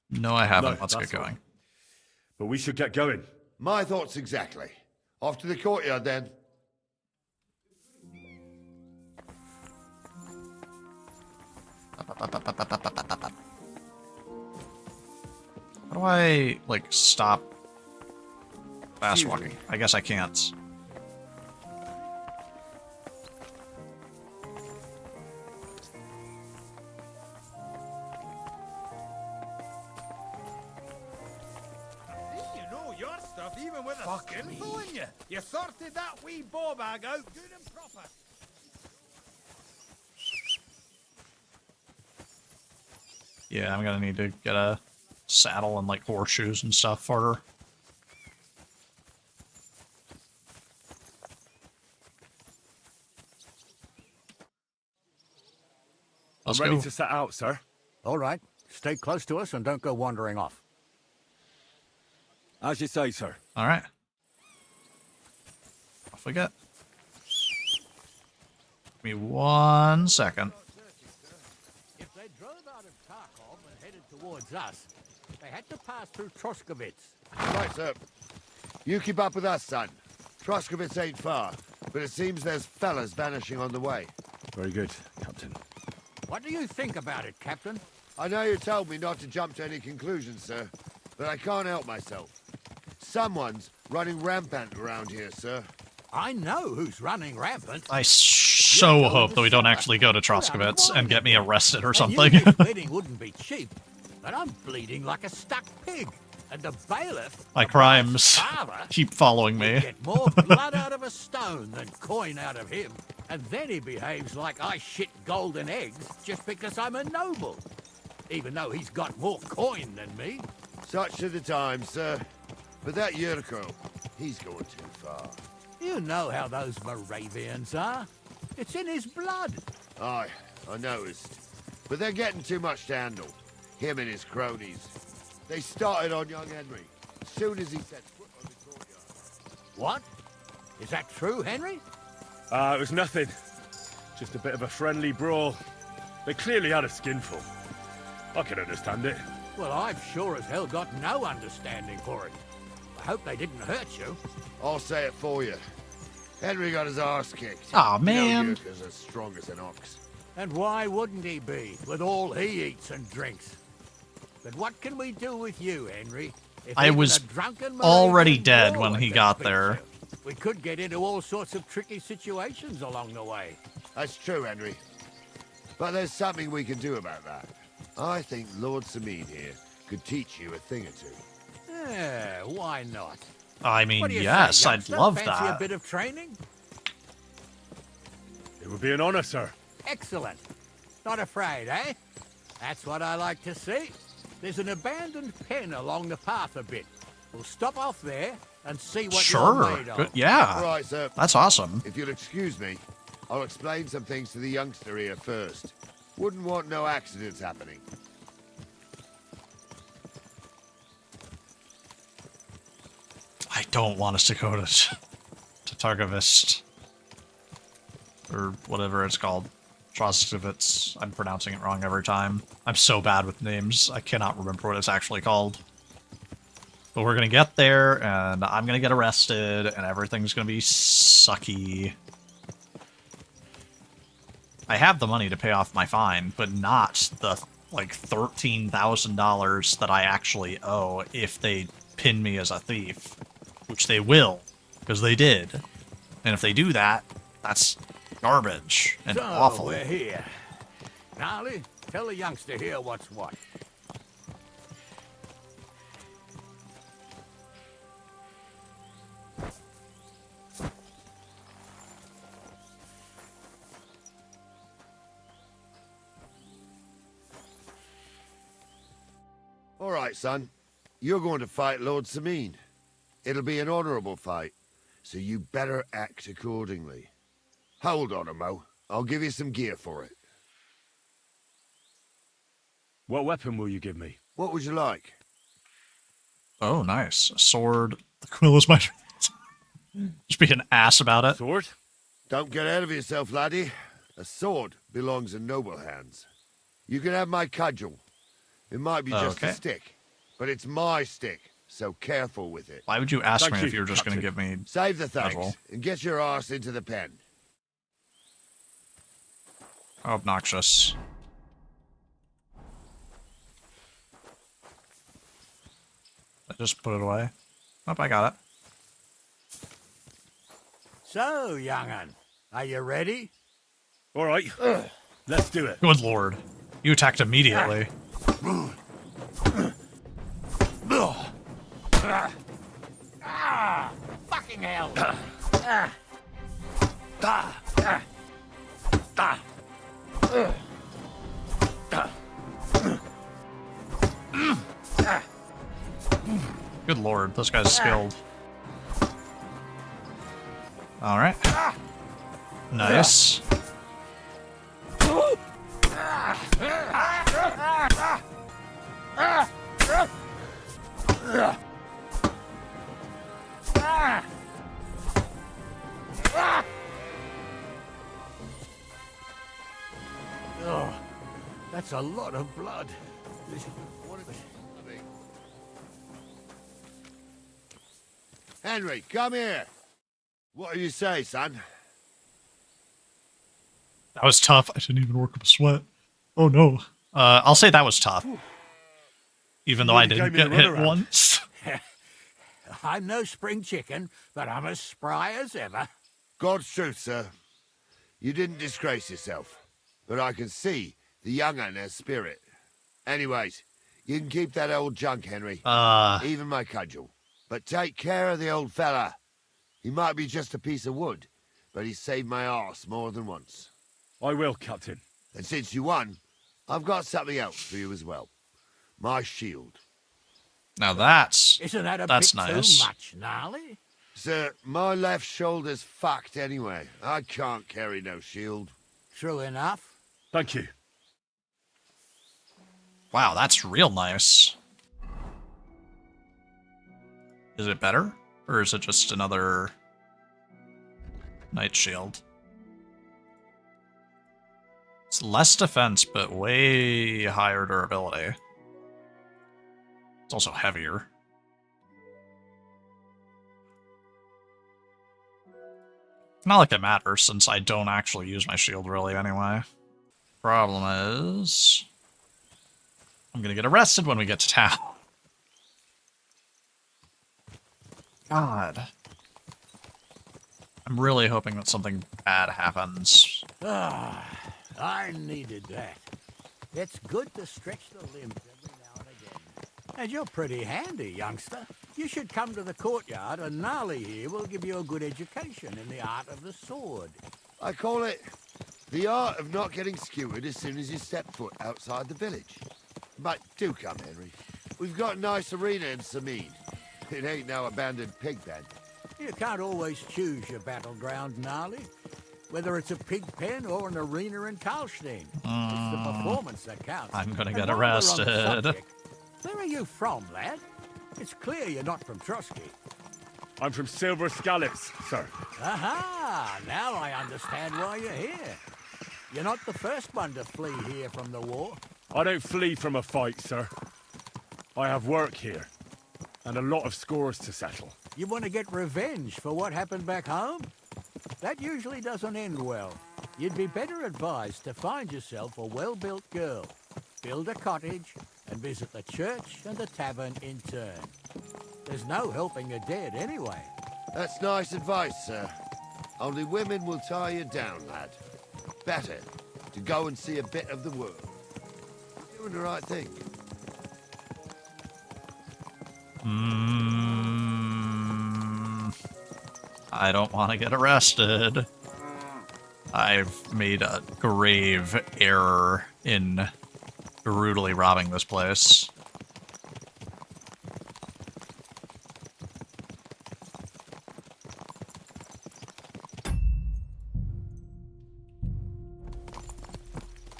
No, I haven't. No, Let's get that's all. going. But we should get going. My thoughts exactly. Off to the courtyard, then. How do I, like, stop fast walking. I guess I can't. You know your stuff, even with a skinful in you. You sorted that wee ball bag out good and proper. Yeah, I'm gonna need to get a saddle and like horseshoes and stuff for her. I'm ready to set out, sir. All right. Stay close to us and don't go wandering off. As you say, sir. All right. Off we get. Give me 1 second. If they drove out of Kharkov and headed towards us, they had to pass through Troskovitz. Right, sir. You keep up with us, son. Troskovitz ain't far, but it seems there's fellas vanishing on the way. Very good, Captain. What do you think about it, Captain? I know you told me not to jump to any conclusions, sir, but I can't help myself. Someone's running rampant around here, sir. I know who's running rampant. I so hope that we don't actually go to Troskovitz and get me arrested or something. Bleeding wouldn't be cheap, but I'm bleeding like a stuck pig. And the bailiff, My crimes keep following me. get more blood out of a stone than coin out of him. And then he behaves like I shit golden eggs just because I'm a noble. Even though he's got more coin than me. Such are the times, sir. But that Yurko, he's going too far. You know how those Moravians are. It's in his blood. Aye, I noticed. But they're getting too much to handle. Him and his cronies. They started on young Henry, as soon as he set foot on the courtyard. What? Is that true, Henry? It was nothing. Just a bit of a friendly brawl. They clearly had a skinful. I can understand it. Well, I've sure as hell got no understanding for it. I hope they didn't hurt you. I'll say it for you. Henry got his arse kicked. Aw, man. No Yurka's as strong as an ox. And why wouldn't he be, with all he eats and drinks? But what can we do with you, Henry? If I even was a drunken already Moravian dead brawler when he can got beat there. you, we could get into all sorts of tricky situations along the way. That's true, Henry. But there's something we can do about that. I think Lord Sameen here could teach you a thing or two. Yeah, why not? I mean, What do you yes, say, I'd youngster? love Fancy that. a bit of training? It would be an honor, sir. Excellent. Not afraid, eh? That's what I like to see. There's an abandoned pen along the path a bit. We'll stop off there and see what Sure. you're made of. Good. Yeah. Right, sir. That's awesome. If you'll excuse me, I'll explain some things to the youngster here first. Wouldn't want no accidents happening. I don't want us to go to Targovist. Or whatever it's called. Troskovitz. I'm pronouncing it wrong every time. I'm so bad with names, I cannot remember what it's actually called. But we're gonna get there, and I'm gonna get arrested, and everything's gonna be sucky. I have the money to pay off my fine, but not the, like, $13,000 that I actually owe if they pin me as a thief. Which they will, because they did. And if they do that, that's garbage and So, awful. we're here. Gnarly, tell the youngster here what's what. All right, son. You're going to fight Lord Sameen. It'll be an honorable fight, so you better act accordingly. Hold on, Mo. I'll give you some gear for it. What weapon will you give me? What would you like? Oh, nice. A sword. The quill is my... Just be an ass about it. Sword? Don't get ahead of yourself, laddie. A sword belongs in noble hands. You can have my cudgel. It might be just Okay. a stick, but it's my stick, so careful with it. Why would you ask Thank me you, if you were just going to Captain. give me... Save the thanks, cudgel? and get your arse into the pen. How obnoxious. I just put it away. Oh, I got it. So, young'un, are you ready? All right, let's do it. Good lord. You attacked immediately. Fucking hell! Good lord, this guy's skilled. Alright. Nice. Oh, that's a lot of blood. Henry, come here. What do you say, son? That was tough. I didn't even work up a sweat. Oh no. I'll say that was tough. Even though I didn't get hit once. I'm no spring chicken, but I'm as spry as ever. God's truth, sir. You didn't disgrace yourself, but I can see the young'un has spirit. Anyways, you can keep that old junk, Henry. Even my cudgel. But take care of the old fella. He might be just a piece of wood, but he saved my arse more than once. I will, Captain. And since you won, I've got something else for you as well. My shield. Now that's Isn't that a that's bit nice. too much, Gnarly? Sir, my left shoulder's fucked anyway. I can't carry no shield. True enough. Thank you. Wow, that's real nice. Is it better? Or is it just another knight shield? It's less defense, but way higher durability. It's also heavier. Not like it matters, since I don't actually use my shield really anyway. Problem is, I'm gonna get arrested when we get to town. God. I'm really hoping that something bad happens. Ah, I needed that. It's good to stretch the limbs every now and again. And you're pretty handy, youngster. You should come to the courtyard, and Gnarly here will give you a good education in the art of the sword. I call it the art of not getting skewered as soon as you step foot outside the village. But do come, Henry. We've got a nice arena in Sameen. It ain't no abandoned pig pen. You can't always choose your battleground, Gnarly. Whether it's a pig pen or an arena in Karlstein. It's the performance that counts. I'm gonna And get while we're on the arrested. subject, where are you from, lad? It's clear you're not from Trotsky. I'm from Silver Scallops, sir. Aha! Now I understand why you're here. You're not the first one to flee here from the war. I don't flee from a fight, sir. I have work here, and a lot of scores to settle. You want to get revenge for what happened back home? That usually doesn't end well. You'd be better advised to find yourself a well-built girl, build a cottage, and visit the church and the tavern in turn. There's no helping the dead anyway. That's nice advice, sir. Only women will tie you down, lad. Better to go and see a bit of the world. You're doing the right thing. I don't want to get arrested. I've made a grave error in brutally robbing this place.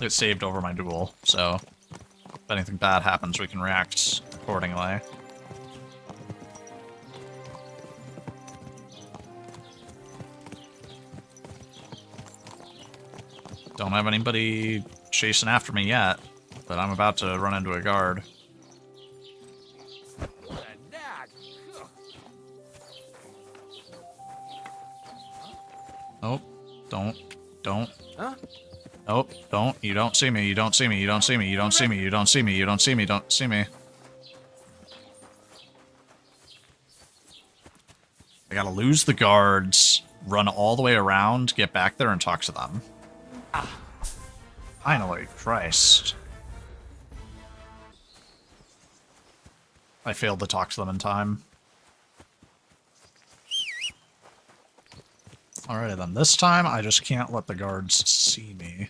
It saved over my duel, so if anything bad happens, we can react accordingly. Don't have anybody chasing after me yet, but I'm about to run into a guard. Oh, don't. Huh? Oh, don't. You don't see me. You don't see me. You don't see me. You don't see me. You don't see me. You don't see me. Don't see me. I gotta lose the guards, run all the way around, get back there, and talk to them. Finally, Christ. I failed to talk to them in time. Alrighty then, this time I just can't let the guards see me.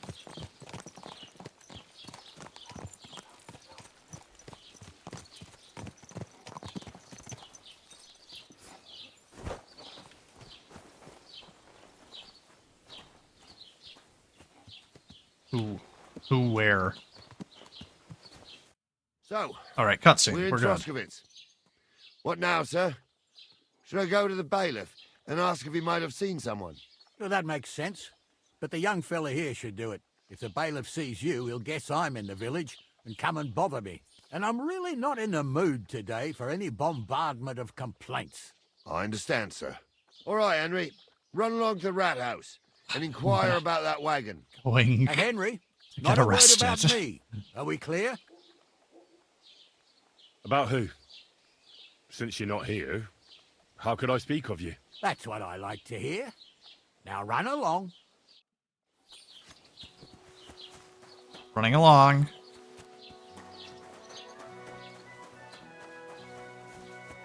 Who, where? So, alright, cutscene, we're in we're good. Troskovitz. What now, sir? Should I go to the bailiff and ask if he might have seen someone? Well, that makes sense. But the young fella here should do it. If the bailiff sees you, he'll guess I'm in the village and come and bother me. And I'm really not in the mood today for any bombardment of complaints. I understand, sir. All right, Henry. Run along to the rat house and inquire about that wagon. Going And Henry, to not get a word arrested. about me. Are we clear? About who? Since you're not here, how could I speak of you? That's what I like to hear. Now run along. Running along.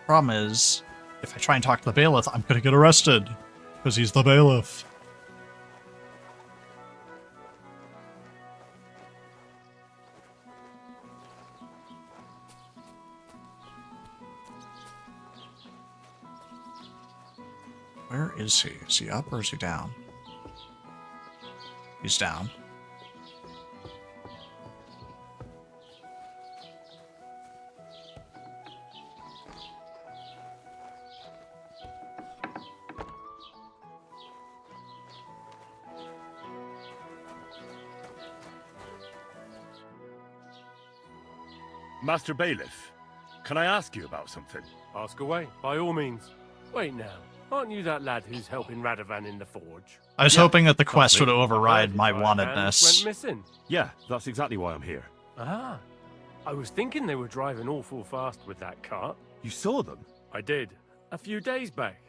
Problem is, if I try and talk to the bailiff, I'm gonna get arrested. Because he's the bailiff. Where is he? Is he up or is he down? He's down. Master Bailiff, can I ask you about something? Ask away, by all means. Wait now, aren't you that lad who's helping Radovan in the forge? I was hoping that the quest would override my wantedness. Went missing. Yeah, that's exactly why I'm here. Ah, I was thinking they were driving awful fast with that cart. You saw them? I did, a few days back.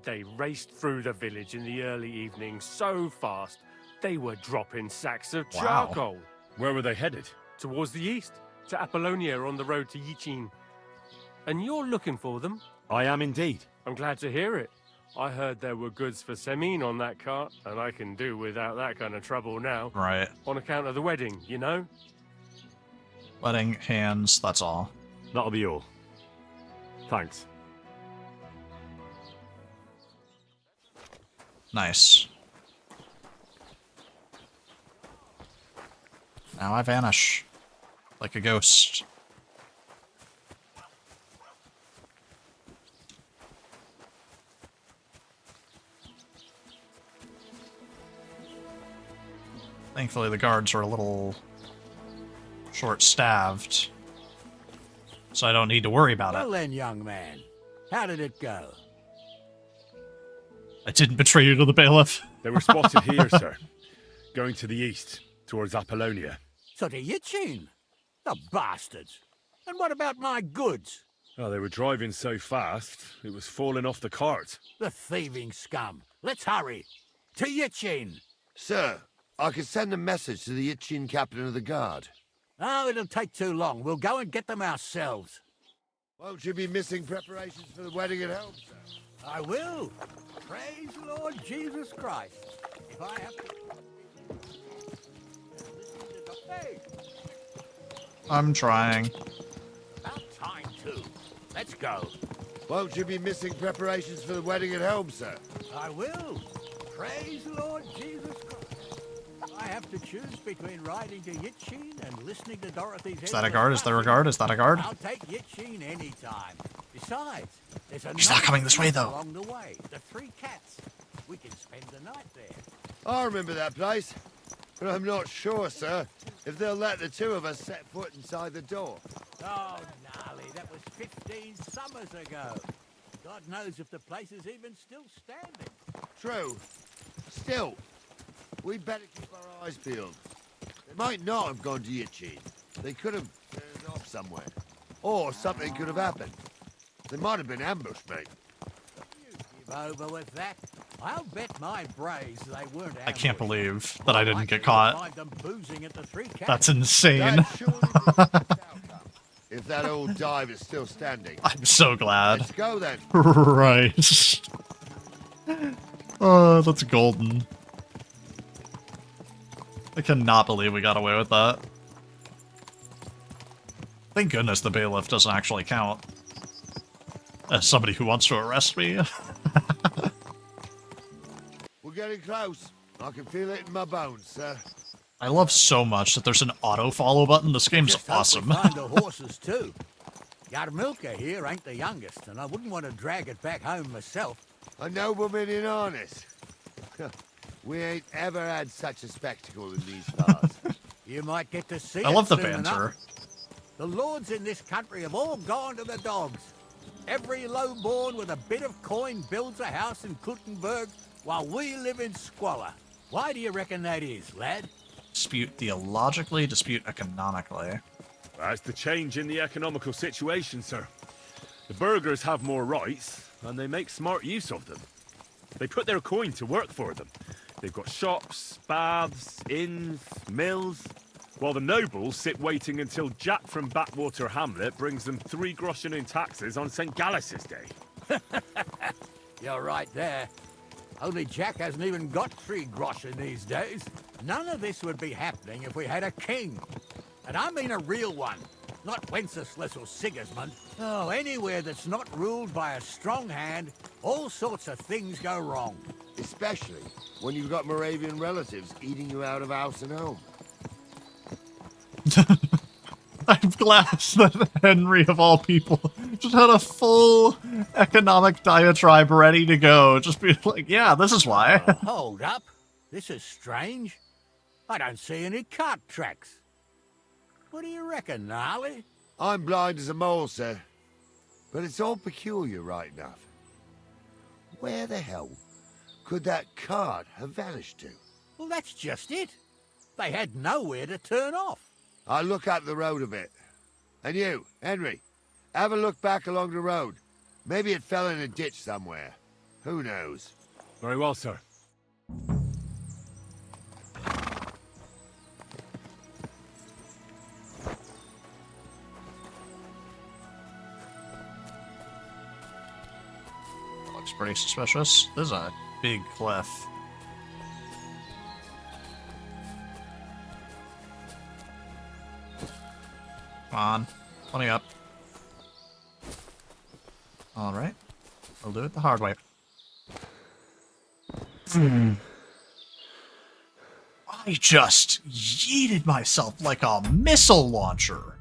They raced through the village in the early evening so fast, they were dropping sacks of charcoal. Where were they headed? Towards the east, to Apollonia on the road to Yichin. And you're looking for them? I am indeed. I'm glad to hear it. I heard there were goods for Semin on that cart, and I can do without that kind of trouble now. Right. On account of the wedding, you know? Wedding, hands, that's all. That'll be all. Thanks. Nice. Now I vanish. Like a ghost. Thankfully the guards are a little short-staffed, so I don't need to worry about Well it. then, young man, how did it go? I didn't betray you to the bailiff. They were spotted here, sir. Going to the east, towards Apollonia. So to Yichin? The bastards. And what about my goods? Oh, they were driving so fast, it was falling off the cart. The thieving scum. Let's hurry. To Yichin. Sir, I could send a message to the Itchin captain of the guard. Oh, it'll take too long. We'll go and get them ourselves. Won't you be missing preparations for the wedding at home, sir? I will. Praise Lord Jesus Christ. If I have to... Hey, I'm trying. about time too. Let's go. Won't you be missing preparations for the wedding at home, sir? I will. Praise Lord Jesus Christ. I have to choose between riding to Yichin and listening to Dorothy's... Is that a guard? Is there a guard? Is that a guard? I'll take Yichin any time. Besides, there's a He's not coming this way, though. along the way. The Three Cats. We can spend the night there. I remember that place, but I'm not sure, sir, if they'll let the two of us set foot inside the door. Oh, gnarly, that was 15 summers ago. God knows if the place is even still standing. True. Still, we'd better keep our eyes peeled. They might not have gone to Yichin. They could have turned off somewhere. Or something could have happened. They might have been ambushed, mate. Give over with that. I'll bet my braves they weren't. I can't believe that I didn't get caught. Find them boozing at the Three Cats. That's insane. That surely means it's outcome. If that old dive is still standing. I'm so glad. Let's go then. Right. Oh, that's golden. I cannot believe we got away with that. Thank goodness the bailiff doesn't actually count as somebody who wants to arrest me. We're getting close. I can feel it in my bones, sir. I love so much that there's an auto-follow button. This game's Just hope awesome. we find the horses too. Yarmilka here ain't the youngest, and I wouldn't want to drag it back home myself. A nobleman in harness. We ain't ever had such a spectacle in these parts. You might get to see I it love the soon banter. enough. The lords in this country have all gone to the dogs. Every lowborn with a bit of coin builds a house in Kuttenberg while we live in squalor. Why do you reckon that is, lad? Dispute theologically, dispute economically. That's the change in the economical situation, sir. The burghers have more rights, and they make smart use of them. They put their coin to work for them. They've got shops, baths, inns, mills, while the nobles sit waiting until Jack from Backwater Hamlet brings them 3 groschen in taxes on St. Gallus's Day. You're right there. Only Jack hasn't even got 3 groschen these days. None of this would be happening if we had a king. And I mean a real one, not Wenceslas or Sigismund. Oh, anywhere that's not ruled by a strong hand, all sorts of things go wrong. Especially when you've got Moravian relatives eating you out of house and home. I'm glad that Henry, of all people, just had a full economic diatribe ready to go. Just be like, yeah, this is why. Hold up. This is strange. I don't see any cart tracks. What do you reckon, Gnarly? I'm blind as a mole, sir. But it's all peculiar right enough. Where the hell could that cart have vanished to? Well, that's just it. They had nowhere to turn off. I'll look up the road a bit. And you, Henry, have a look back along the road. Maybe it fell in a ditch somewhere. Who knows? Very well, sir. Looks pretty suspicious. This is a big cliff. Come on. Plenty up. Alright. We'll do it the hard way. I just yeeted myself like a missile launcher.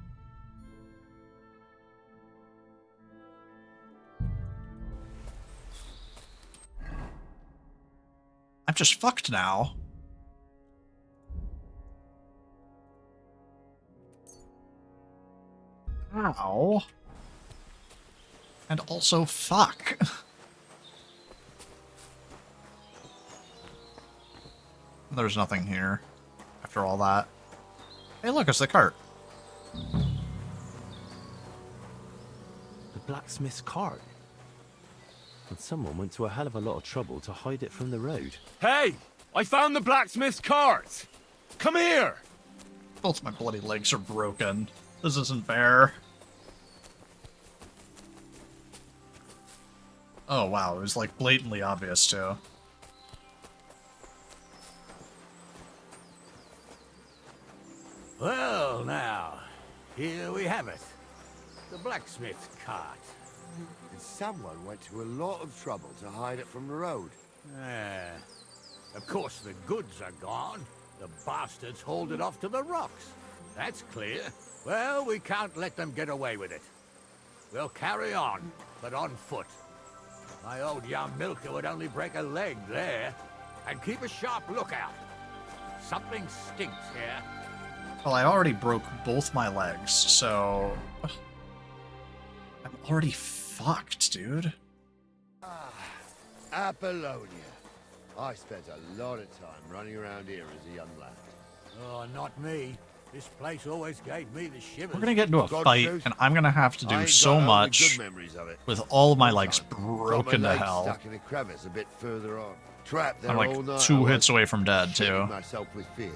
I'm just fucked now. Ow. And also, fuck. There's nothing here after all that. Hey, look, it's the cart. The blacksmith's cart. And someone went to a hell of a lot of trouble to hide it from the road. Hey! I found the blacksmith's cart! Come here! Both my bloody legs are broken. This isn't fair. Oh, wow. It was, like, blatantly obvious, too. Well, now, here we have it. The blacksmith's cart. And someone went to a lot of trouble to hide it from the road. Of course, the goods are gone. The bastards hauled it off to the rocks. That's clear. Well, we can't let them get away with it. We'll carry on, but on foot. My old Yarmilka would only break a leg there. And keep a sharp lookout. Something stinks here. Well, I already broke both my legs, so... I'm already fucked, dude. Apollonia. I spent a lot of time running around here as a young lad. Oh, not me. This place always gave me the shivers. We're gonna get into a fight, and I'm gonna have to do so much with all of my legs broken to hell. Stuck in a crevice a bit further on. Trapped there I'm all like night. 2 hits away from dead, Shitting too. myself with fear.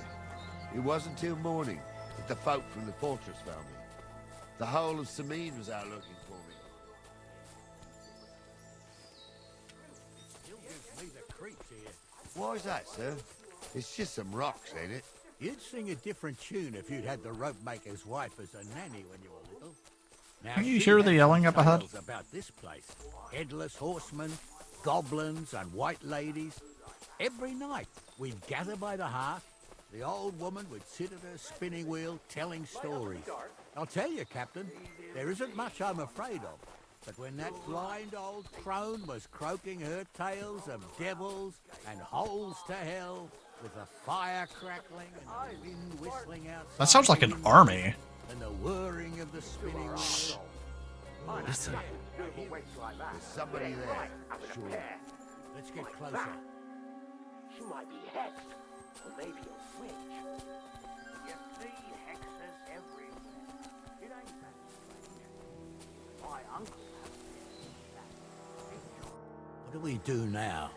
It wasn't till morning that the folk from the fortress found me. The whole of Sameen was out looking for me. Still gives me the creeps here. Why is that, sir? It's just some rocks, ain't it? You'd sing a different tune if you'd had the rope maker's wife as a nanny when you were little. Now, Can you she hear had the some yelling up ahead? tales about this place. Headless horsemen, goblins, and white ladies. Every night, we'd gather by the hearth. The old woman would sit at her spinning wheel telling stories. I'll tell you, Captain, there isn't much I'm afraid of. But when that blind old crone was croaking her tales of devils and holes to hell, with the fire crackling and the wind whistling outside. That sounds like an army. And the whirring of the spinning wheel. Listen. There's somebody there. Sure. Let's get closer. She might be hexed, or maybe a witch. You see hexes everywhere. It ain't that strange. My uncle What do we do now?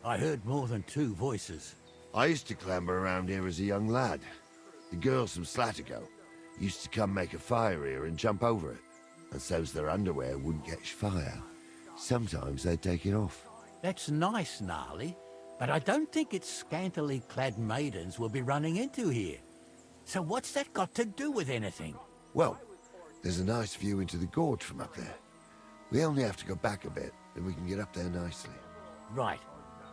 I heard more than 2 voices. I used to clamber around here as a young lad. The girls from Slatigo used to come make a fire here and jump over it, and so's their underwear wouldn't catch fire. Sometimes they'd take it off. That's nice, Gnarly, but I don't think it's scantily clad maidens we'll be running into here. So what's that got to do with anything? Well, there's a nice view into the gorge from up there. We only have to go back a bit, and we can get up there nicely. Right.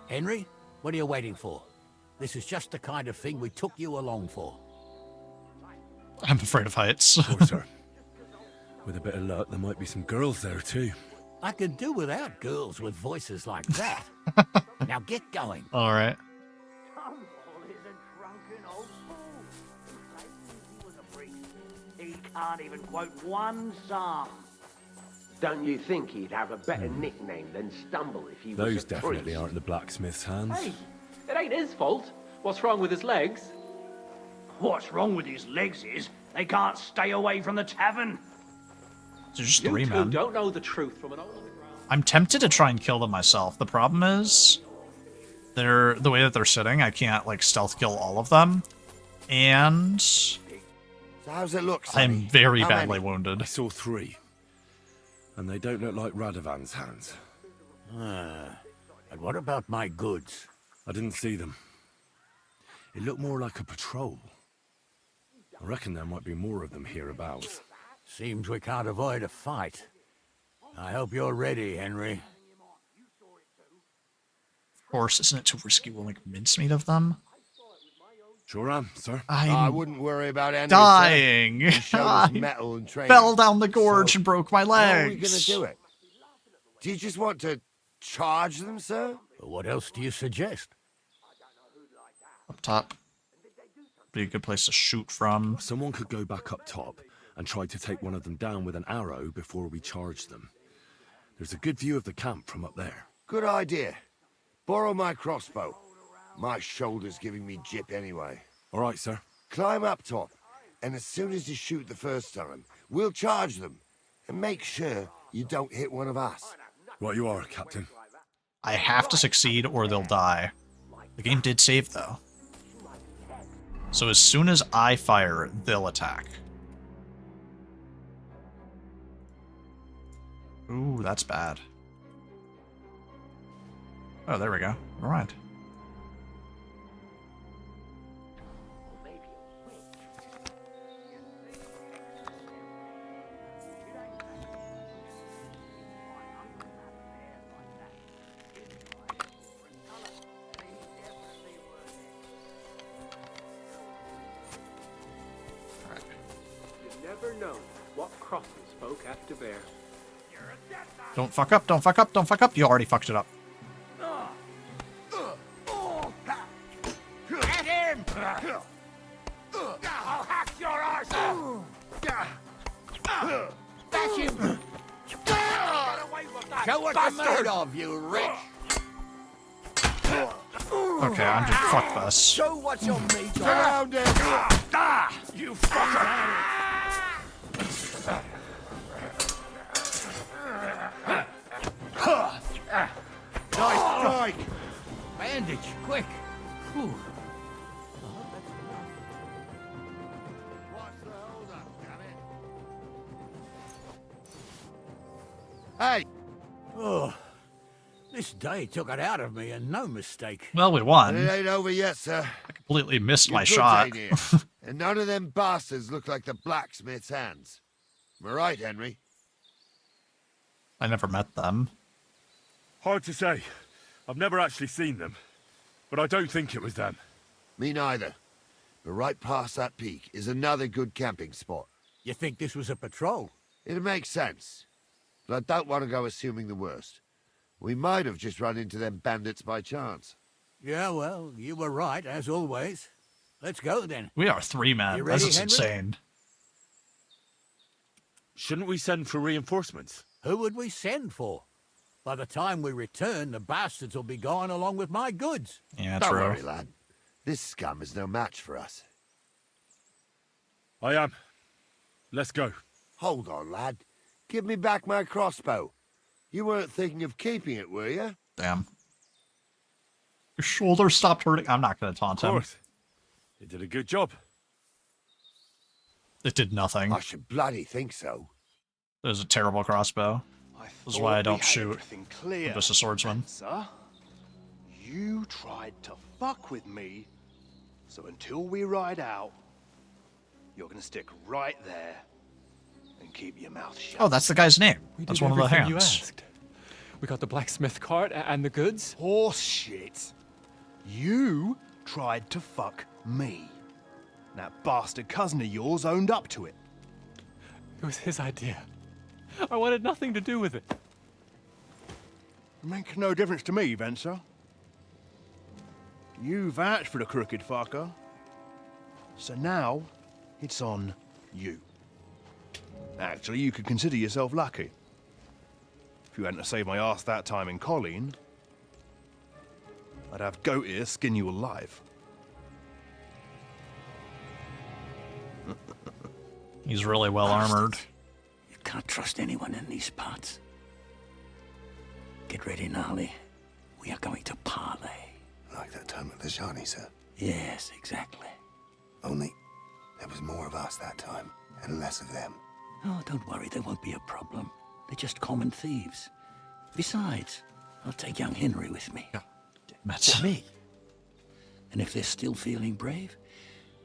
Henry, what are you waiting for? This is just the kind of thing we took you along for. I'm afraid of heights. Sure, sir. With a bit of luck, there might be some girls there, too. I could do without girls with voices like that. Now get going. All right. Tumble is a drunken old fool. He was a priest. He can't even quote one psalm. Don't you think he'd have a better nickname than Stumble if he was Those a definitely priest? aren't the blacksmith's hands. Hey, it ain't his fault. What's wrong with his legs? What's wrong with his legs is they can't stay away from the tavern. There's just You 3 two men. don't know the truth from an old... I'm tempted to try and kill them myself. The problem is, the way that they're sitting, I can't like stealth kill all of them, and So how's it look, I'm Sonny? very How badly many? wounded. I saw 3. And they don't look like Radovan's hands. And what about my goods? I didn't see them. It looked more like a patrol. I reckon there might be more of them hereabouts. Seems we can't avoid a fight. I hope you're ready, Henry. Of course, isn't it too risky? We'll make mincemeat of them. Sure am, sir. I wouldn't worry about any. Dying. You showed us I metal and training. fell down the gorge and broke my How are we legs. gonna do it? Do you just want to charge them, sir? What else do you suggest? Up top. Be a good place to shoot from. Someone could go back up top and try to take one of them down with an arrow before we charge them. There's a good view of the camp from up there. Good idea. Borrow my crossbow. My shoulder's giving me jip anyway. All right, sir. Climb up top, and as soon as you shoot the first time, we'll charge them. And make sure you don't hit one of us. Right you are, Captain. I have to succeed or they'll die. The game did save, though. So as soon as I fire, they'll attack. Ooh, that's bad. Oh, there we go. All right. You never know what crosses folk have to bear. Don't fuck up, don't fuck up, don't fuck up. You already fucked it up. Get him! I'll hack your arse out! Bash him! Show what you're made of, you wretch! Okay, I'm just fuck this. Show what you're made of! Surround him! you fucker! Nice strike! Bandage, quick! Whew. Hey! Oh, this day took it out of me, and no mistake. Well, we won. It ain't over yet, sir. I completely missed my Your goods shot. ain't here. And none of them bastards look like the blacksmith's hands. Am I right, Henry? I never met them. Hard to say. I've never actually seen them. But I don't think it was them. Me neither. But right past that peak is another good camping spot. You think this was a patrol? It makes sense. But I don't want to go assuming the worst. We might have just run into them bandits by chance. Yeah, well, you were right, as always. Let's go, then. We are 3 men. You ready, This is Henry? insane. Shouldn't we send for reinforcements? Who would we send for? By the time we return, the bastards will be gone along with my goods. Yeah, Don't true. worry, lad. This scum is no match for us. I am. Let's go. Hold on, lad. Give me back my crossbow. You weren't thinking of keeping it, were you? Damn. Your shoulder stopped hurting. I'm not going to taunt Of him. course. They did a good job. It did nothing. I should bloody think so. It was a terrible crossbow. This is why I don't shoot. I'm just a swordsman. Sir, you tried to fuck with me, so until we ride out, you're gonna stick right there and keep your mouth shut. Oh, that's the guy's name. We That's did one of the everything you hands. asked. We got the blacksmith cart and the goods. Horse shit. You tried to fuck me. That bastard cousin of yours owned up to it. It was his idea. I wanted nothing to do with it. Make no difference to me, Venser. You vouched for the crooked fucker. So now, it's on you. Actually, you could consider yourself lucky. If you hadn't saved my ass that time in Colleen, I'd have goat ear skin you alive. He's really well armored. You can't trust anyone in these parts. Get ready, Gnarly. We are going to parley. Like that time at the Shani, sir. Yes, exactly. Only there was more of us that time, and less of them. Oh, don't worry, there won't be a problem. They're just common thieves. Besides, I'll take young Henry with me. That's me. And if they're still feeling brave,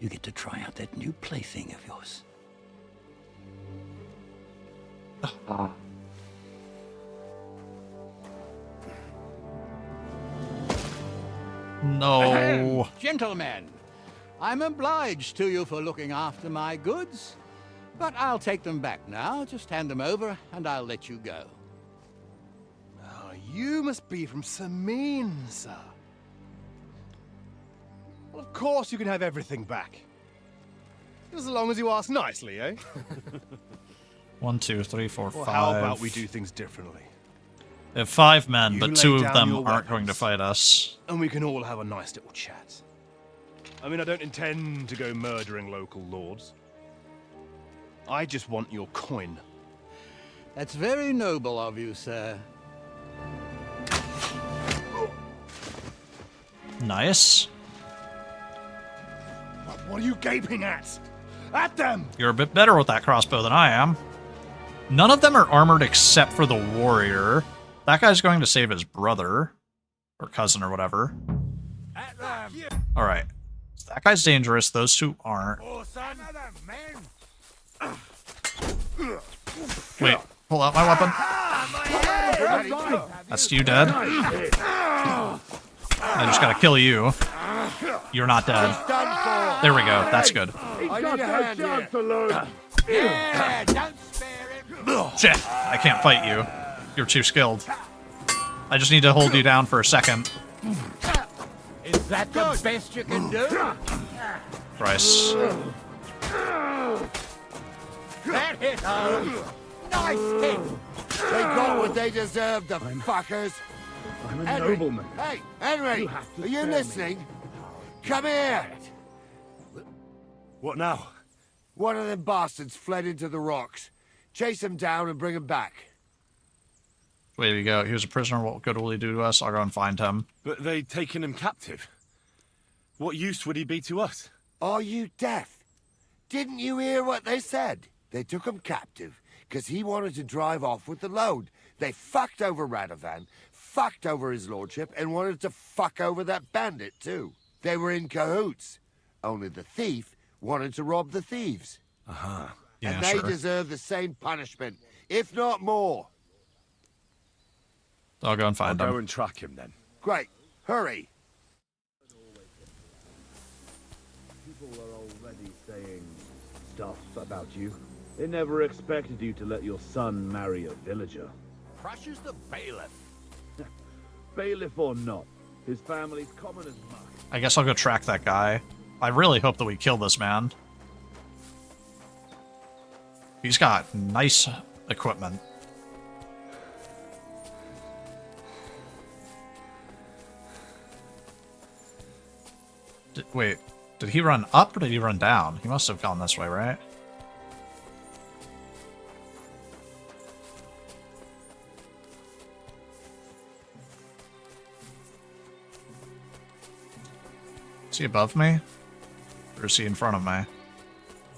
you get to try out that new plaything of yours. No. Gentlemen, I'm obliged to you for looking after my goods, but I'll take them back now. Just hand them over, and I'll let you go. Oh, you must be from Samin, sir. Well, of course you can have everything back. As long as you ask nicely, eh? 1, 2, 3, 4, Well, 5. how about we do things differently? We have 5 men, You but lay 2 of down them your aren't going to fight us. And we can all have a nice little chat. I mean, I don't intend to go murdering local lords. I just want your coin. That's very noble of you, sir. Nice. What are you gaping at? At them! You're a bit better with that crossbow than I am. None of them are armored except for the warrior. That guy's going to save his brother. Or cousin or whatever. Alright. So that guy's dangerous. Those 2 aren't. Wait. Pull out my weapon. That's you dead. I just gotta kill you. You're not dead. There we go. That's good. I need a hand here. Yeah, don't spare him. Shit. I can't fight you. You're too skilled. I just need to hold you down for a second. Is that the best you can do? Christ. That hit home. Nice hit. They got what they deserved, the fuckers. I'm a Henry. nobleman. Hey, Henry, are you listening? Come here. What now? One of them bastards fled into the rocks. Chase him down and bring him back. Way to go. He was a prisoner. What good will he do to us? I'll go and find him. But they'd taken him captive. What use would he be to us? Are you deaf? Didn't you hear what they said? They took him captive because he wanted to drive off with the load. They fucked over Radovan, fucked over his lordship, and wanted to fuck over that bandit too. They were in cahoots. Only the thief wanted to rob the thieves. Uh-huh. Yeah, and they sure. deserve the same punishment, if not more. I'll go and find him. I'll go and track him then. Great. Hurry. People are already saying stuff about you. They never expected you to let your son marry a villager. Crushes the bailiff. Bailiff or not, his family's common as muck. I guess I'll go track that guy. I really hope that we kill this man. He's got nice equipment. Wait, did he run up or did he run down? He must have gone this way, right? Is he above me? Or is he in front of me?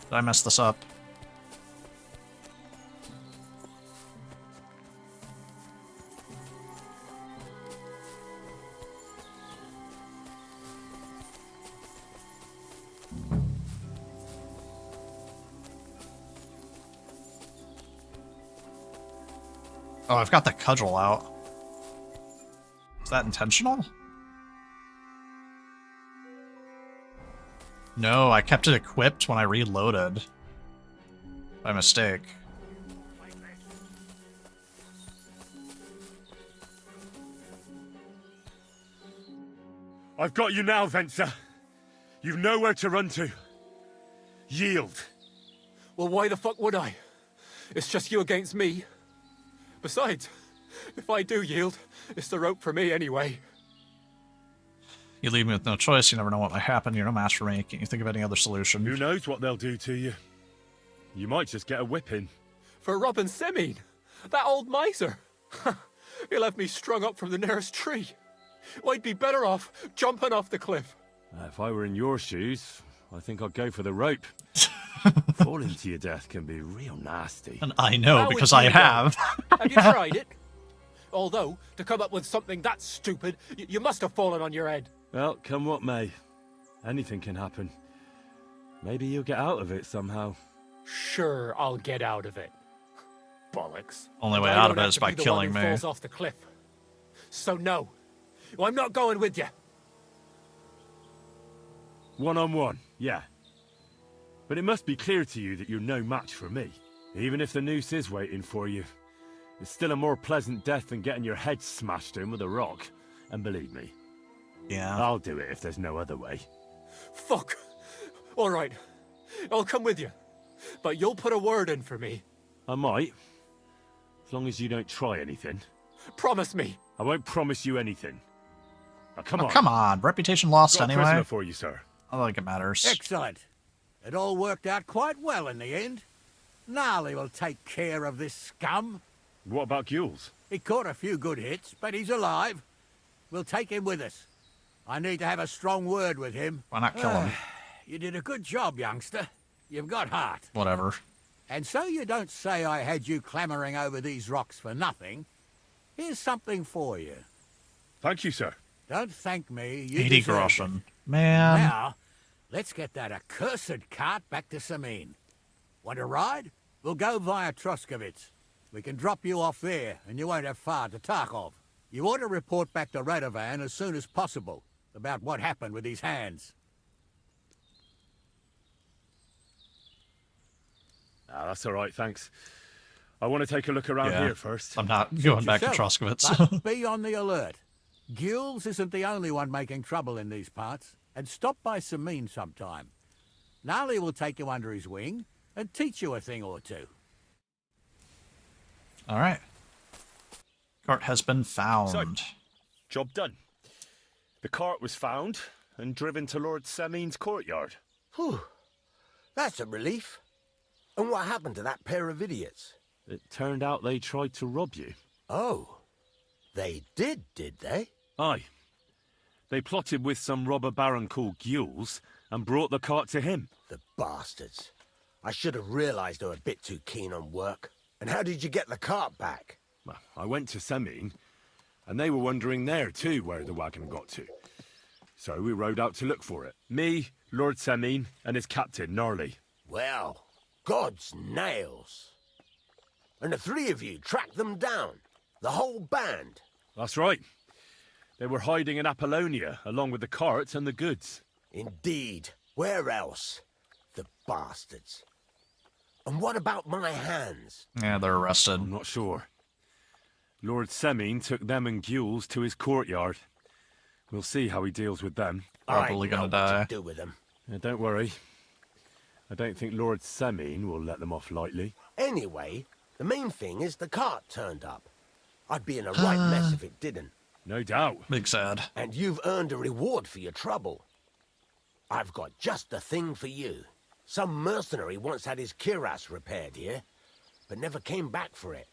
Did I mess this up? Oh, I've got the cudgel out. Is that intentional? No, I kept it equipped when I reloaded. By mistake. I've got you now, Venser. You've nowhere to run to. Yield. Well, why the fuck would I? It's just you against me. Besides, if I do yield, it's the rope for me anyway. You leave me with no choice. You never know what might happen. You're no match for me. Can't you think of any other solution? Who knows what they'll do to you? You might just get a whipping. For robbing Semine, that old miser. He'll have me strung up from the nearest tree. I'd be better off jumping off the cliff. If I were in your shoes, I think I'd go for the rope. Falling to your death can be real nasty. And I know, How because would I you have. go? Have you tried it? Although, to come up with something that stupid, you must have fallen on your head. Well, come what may. Anything can happen. Maybe you'll get out of it somehow. Sure, I'll get out of it. Bollocks. Only way I out don't of it have is to by be the killing one who me. falls off the cliff. So no, I'm not going with you. One-on-one, yeah. But it must be clear to you that you're no match for me. Even if the noose is waiting for you, it's still a more pleasant death than getting your head smashed in with a rock. And believe me, yeah, I'll do it if there's no other way. Fuck. All right, I'll come with you. But you'll put a word in for me. I might. As long as you don't try anything. Promise me. I won't promise you anything. Now, come on. Come on. Reputation lost Got a anyway. prisoner for you, sir. I don't think it matters. Excellent. It all worked out quite well in the end. Gnarly will take care of this scum. What about Gules? He caught a few good hits, but he's alive. We'll take him with us. I need to have a strong word with him. Why not kill him? You did a good job, youngster. You've got heart. Whatever. And so you don't say I had you clambering over these rocks for nothing. Here's something for you. Thank you, sir. Don't thank me. You 80 deserve groschen. it. Man. Now, let's get that accursed cart back to Semine. Want to ride? We'll go via Troskovitz. We can drop you off there, and you won't have far to Tarkov. You ought to report back to Radovan as soon as possible about what happened with these hands. That's all right, thanks. I want to take a look around here first. I'm not going back to Troskovitz. But be on the alert. Gules isn't the only one making trouble in these parts, and stop by Semine sometime. Gnarly will take you under his wing and teach you a thing or two. All right. Cart has been found. So, job done. The cart was found and driven to Lord Semine's courtyard. Whew. That's a relief. And what happened to that pair of idiots? It turned out they tried to rob you. Oh. They did they? Aye. They plotted with some robber baron called Gules and brought the cart to him. The bastards. I should have realized they were a bit too keen on work. And how did you get the cart back? Well, I went to Semine, and they were wondering there too where the wagon got to. So we rode out to look for it. Me, Lord Semine, and his captain, Gnarly. Well, God's nails. And the three of you tracked them down? The whole band? That's right. They were hiding in Apollonia, along with the carts and the goods. Indeed. Where else? The bastards. And what about my hands? Yeah, they're arrested. I'm not sure. Lord Semine took them and Gules to his courtyard. We'll see how he deals with them. Probably gonna die. What to do with them. Yeah, don't worry. I don't think Lord Semine will let them off lightly. Anyway, the main thing is the cart turned up. I'd be in a right mess if it didn't. No doubt. Big sad. And you've earned a reward for your trouble. I've got just the thing for you. Some mercenary once had his cuirass repaired here, but never came back for it.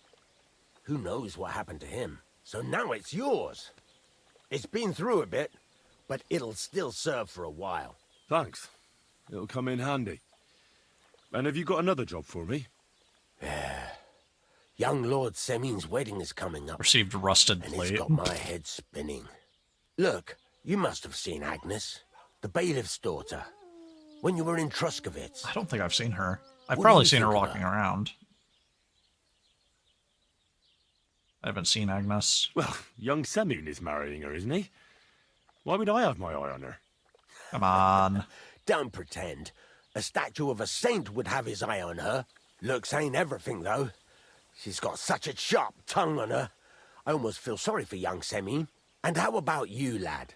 Who knows what happened to him? So now it's yours. It's been through a bit, but it'll still serve for a while. Thanks. It'll come in handy. And have you got another job for me? Young Lord Semine's wedding is coming up. Received rusted and plate. It's got my head spinning. Look, you must have seen Agnes, the bailiff's daughter, when you were in Truskovitz. I don't think I've seen her. I've What do probably you seen her think of walking around. I haven't seen Agnes. Well, young Semine is marrying her, isn't he? Why would I have my eye on her? Come on. Don't pretend. A statue of a saint would have his eye on her. Looks ain't everything, though. She's got such a sharp tongue on her. I almost feel sorry for young Semine. And how about you, lad?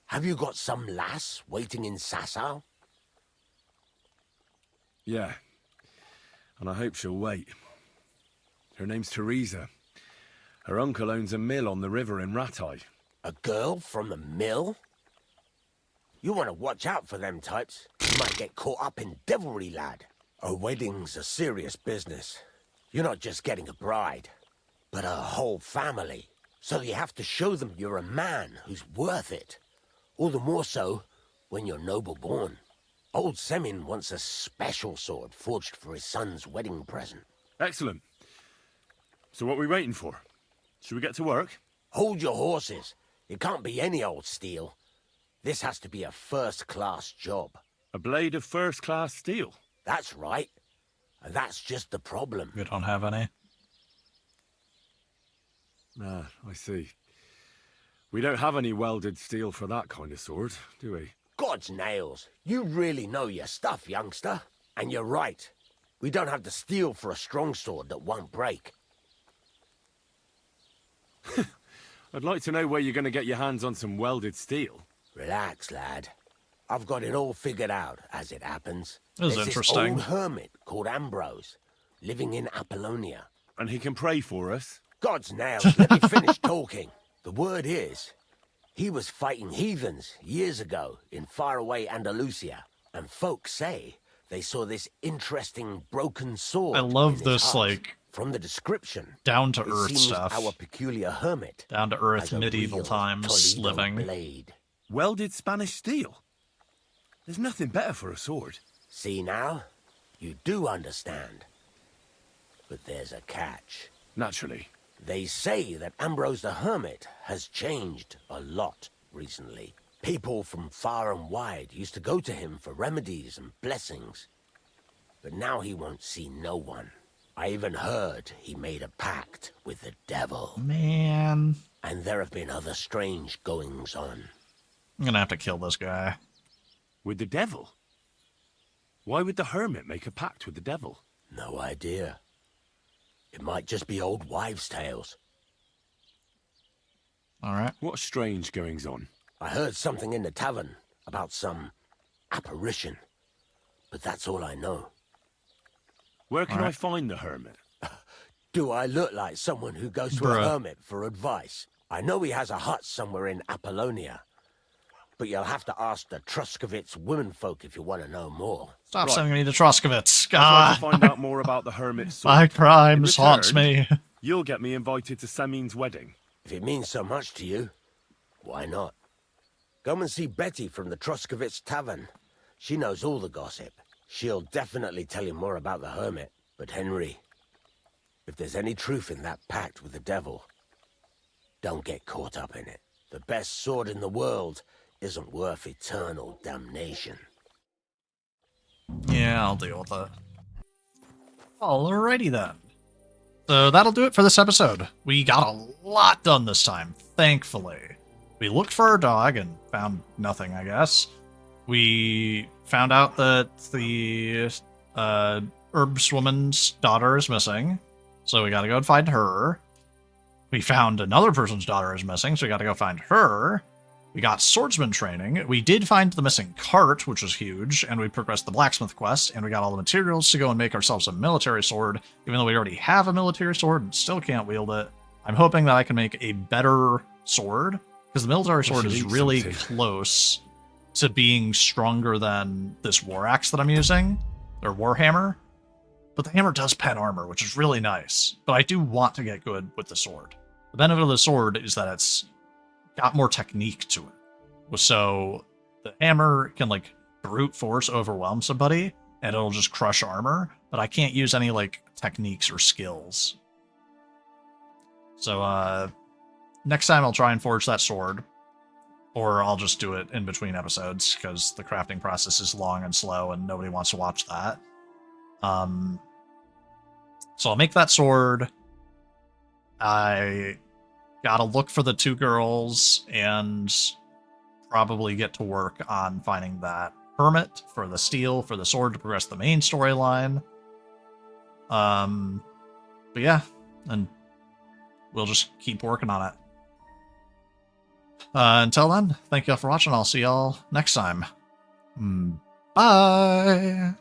Have you got some lass waiting in Sasau? Yeah. And I hope she'll wait. Her name's Teresa. Her uncle owns a mill on the river in Ratai. A girl from a mill? You want to watch out for them types. You might get caught up in devilry, lad. A wedding's a serious business. You're not just getting a bride, but a whole family. So you have to show them you're a man who's worth it. All the more so when you're noble-born. Old Semine wants a special sword forged for his son's wedding present. Excellent. So what are we waiting for? Should we get to work? Hold your horses. It can't be any old steel. This has to be a first-class job. A blade of first-class steel? That's right. And that's just the problem. We don't have any. Ah, I see. We don't have any welded steel for that kind of sword, do we? God's nails. You really know your stuff, youngster. And you're right. We don't have the steel for a strong sword that won't break. I'd like to know where you're going to get your hands on some welded steel. Relax, lad. I've got it all figured out, as it happens. This is There's interesting. This old hermit called Ambrose, living in Apollonia. And he can pray for us? God's nails, let me finish talking. The word is, he was fighting heathens years ago in faraway Andalusia. And folks say they saw this interesting broken sword. I love in his this, heart. like, From the description, down-to-earth it seems stuff. Our peculiar hermit Down-to-earth has a medieval real times Toledo living. blade. Welded Spanish steel? There's nothing better for a sword. See now? You do understand. But there's a catch. Naturally. They say that Ambrose the Hermit has changed a lot recently. People from far and wide used to go to him for remedies and blessings. But now he won't see no one. I even heard he made a pact with the devil. Man. And there have been other strange goings-on. I'm gonna have to kill this guy. With the devil? Why would the hermit make a pact with the devil? No idea. It might just be old wives' tales. Alright. What strange goings-on? I heard something in the tavern about some apparition. But that's all I know. Where can I find the hermit? Do I look like someone who goes to a hermit for advice? I know he has a hut somewhere in Apollonia. But you'll have to ask the Truskovitz womenfolk if you want to know more. Stop Right. sending me to Troskovitz. I'll try God. to find out more about the hermit's sword. My crimes In haunts return, me. You'll get me invited to Semin's wedding. If it means so much to you, why not? Come and see Betty from the Troskovitz Tavern. She knows all the gossip. She'll definitely tell you more about the hermit. But Henry, if there's any truth in that pact with the devil, don't get caught up in it. The best sword in the world isn't worth eternal damnation. Yeah, I'll deal with it. Alrighty then. So that'll do it for this episode. We got a lot done this time, thankfully. We looked for our dog and found nothing, I guess. We found out that the herbswoman's daughter is missing, so we gotta go and find her. We found another person's daughter is missing, so we gotta go find her. We got swordsman training. We did find the missing cart, which was huge, and we progressed the blacksmith quest, and we got all the materials to go and make ourselves a military sword, even though we already have a military sword and still can't wield it. I'm hoping that I can make a better sword, because the military sword is really close to being stronger than this war axe that I'm using, or warhammer. But the hammer does pen armor, which is really nice. But I do want to get good with the sword. The benefit of the sword is that it's got more technique to it. So the hammer can like brute force overwhelm somebody and it'll just crush armor, but I can't use any like techniques or skills. So next time I'll try and forge that sword, or I'll just do it in between episodes because the crafting process is long and slow and nobody wants to watch that. So I'll make that sword. I gotta look for the two girls and probably get to work on finding that hermit for the steel for the sword to progress the main storyline. But yeah, and we'll just keep working on it. Until then, thank y'all for watching. I'll see y'all next time. Bye!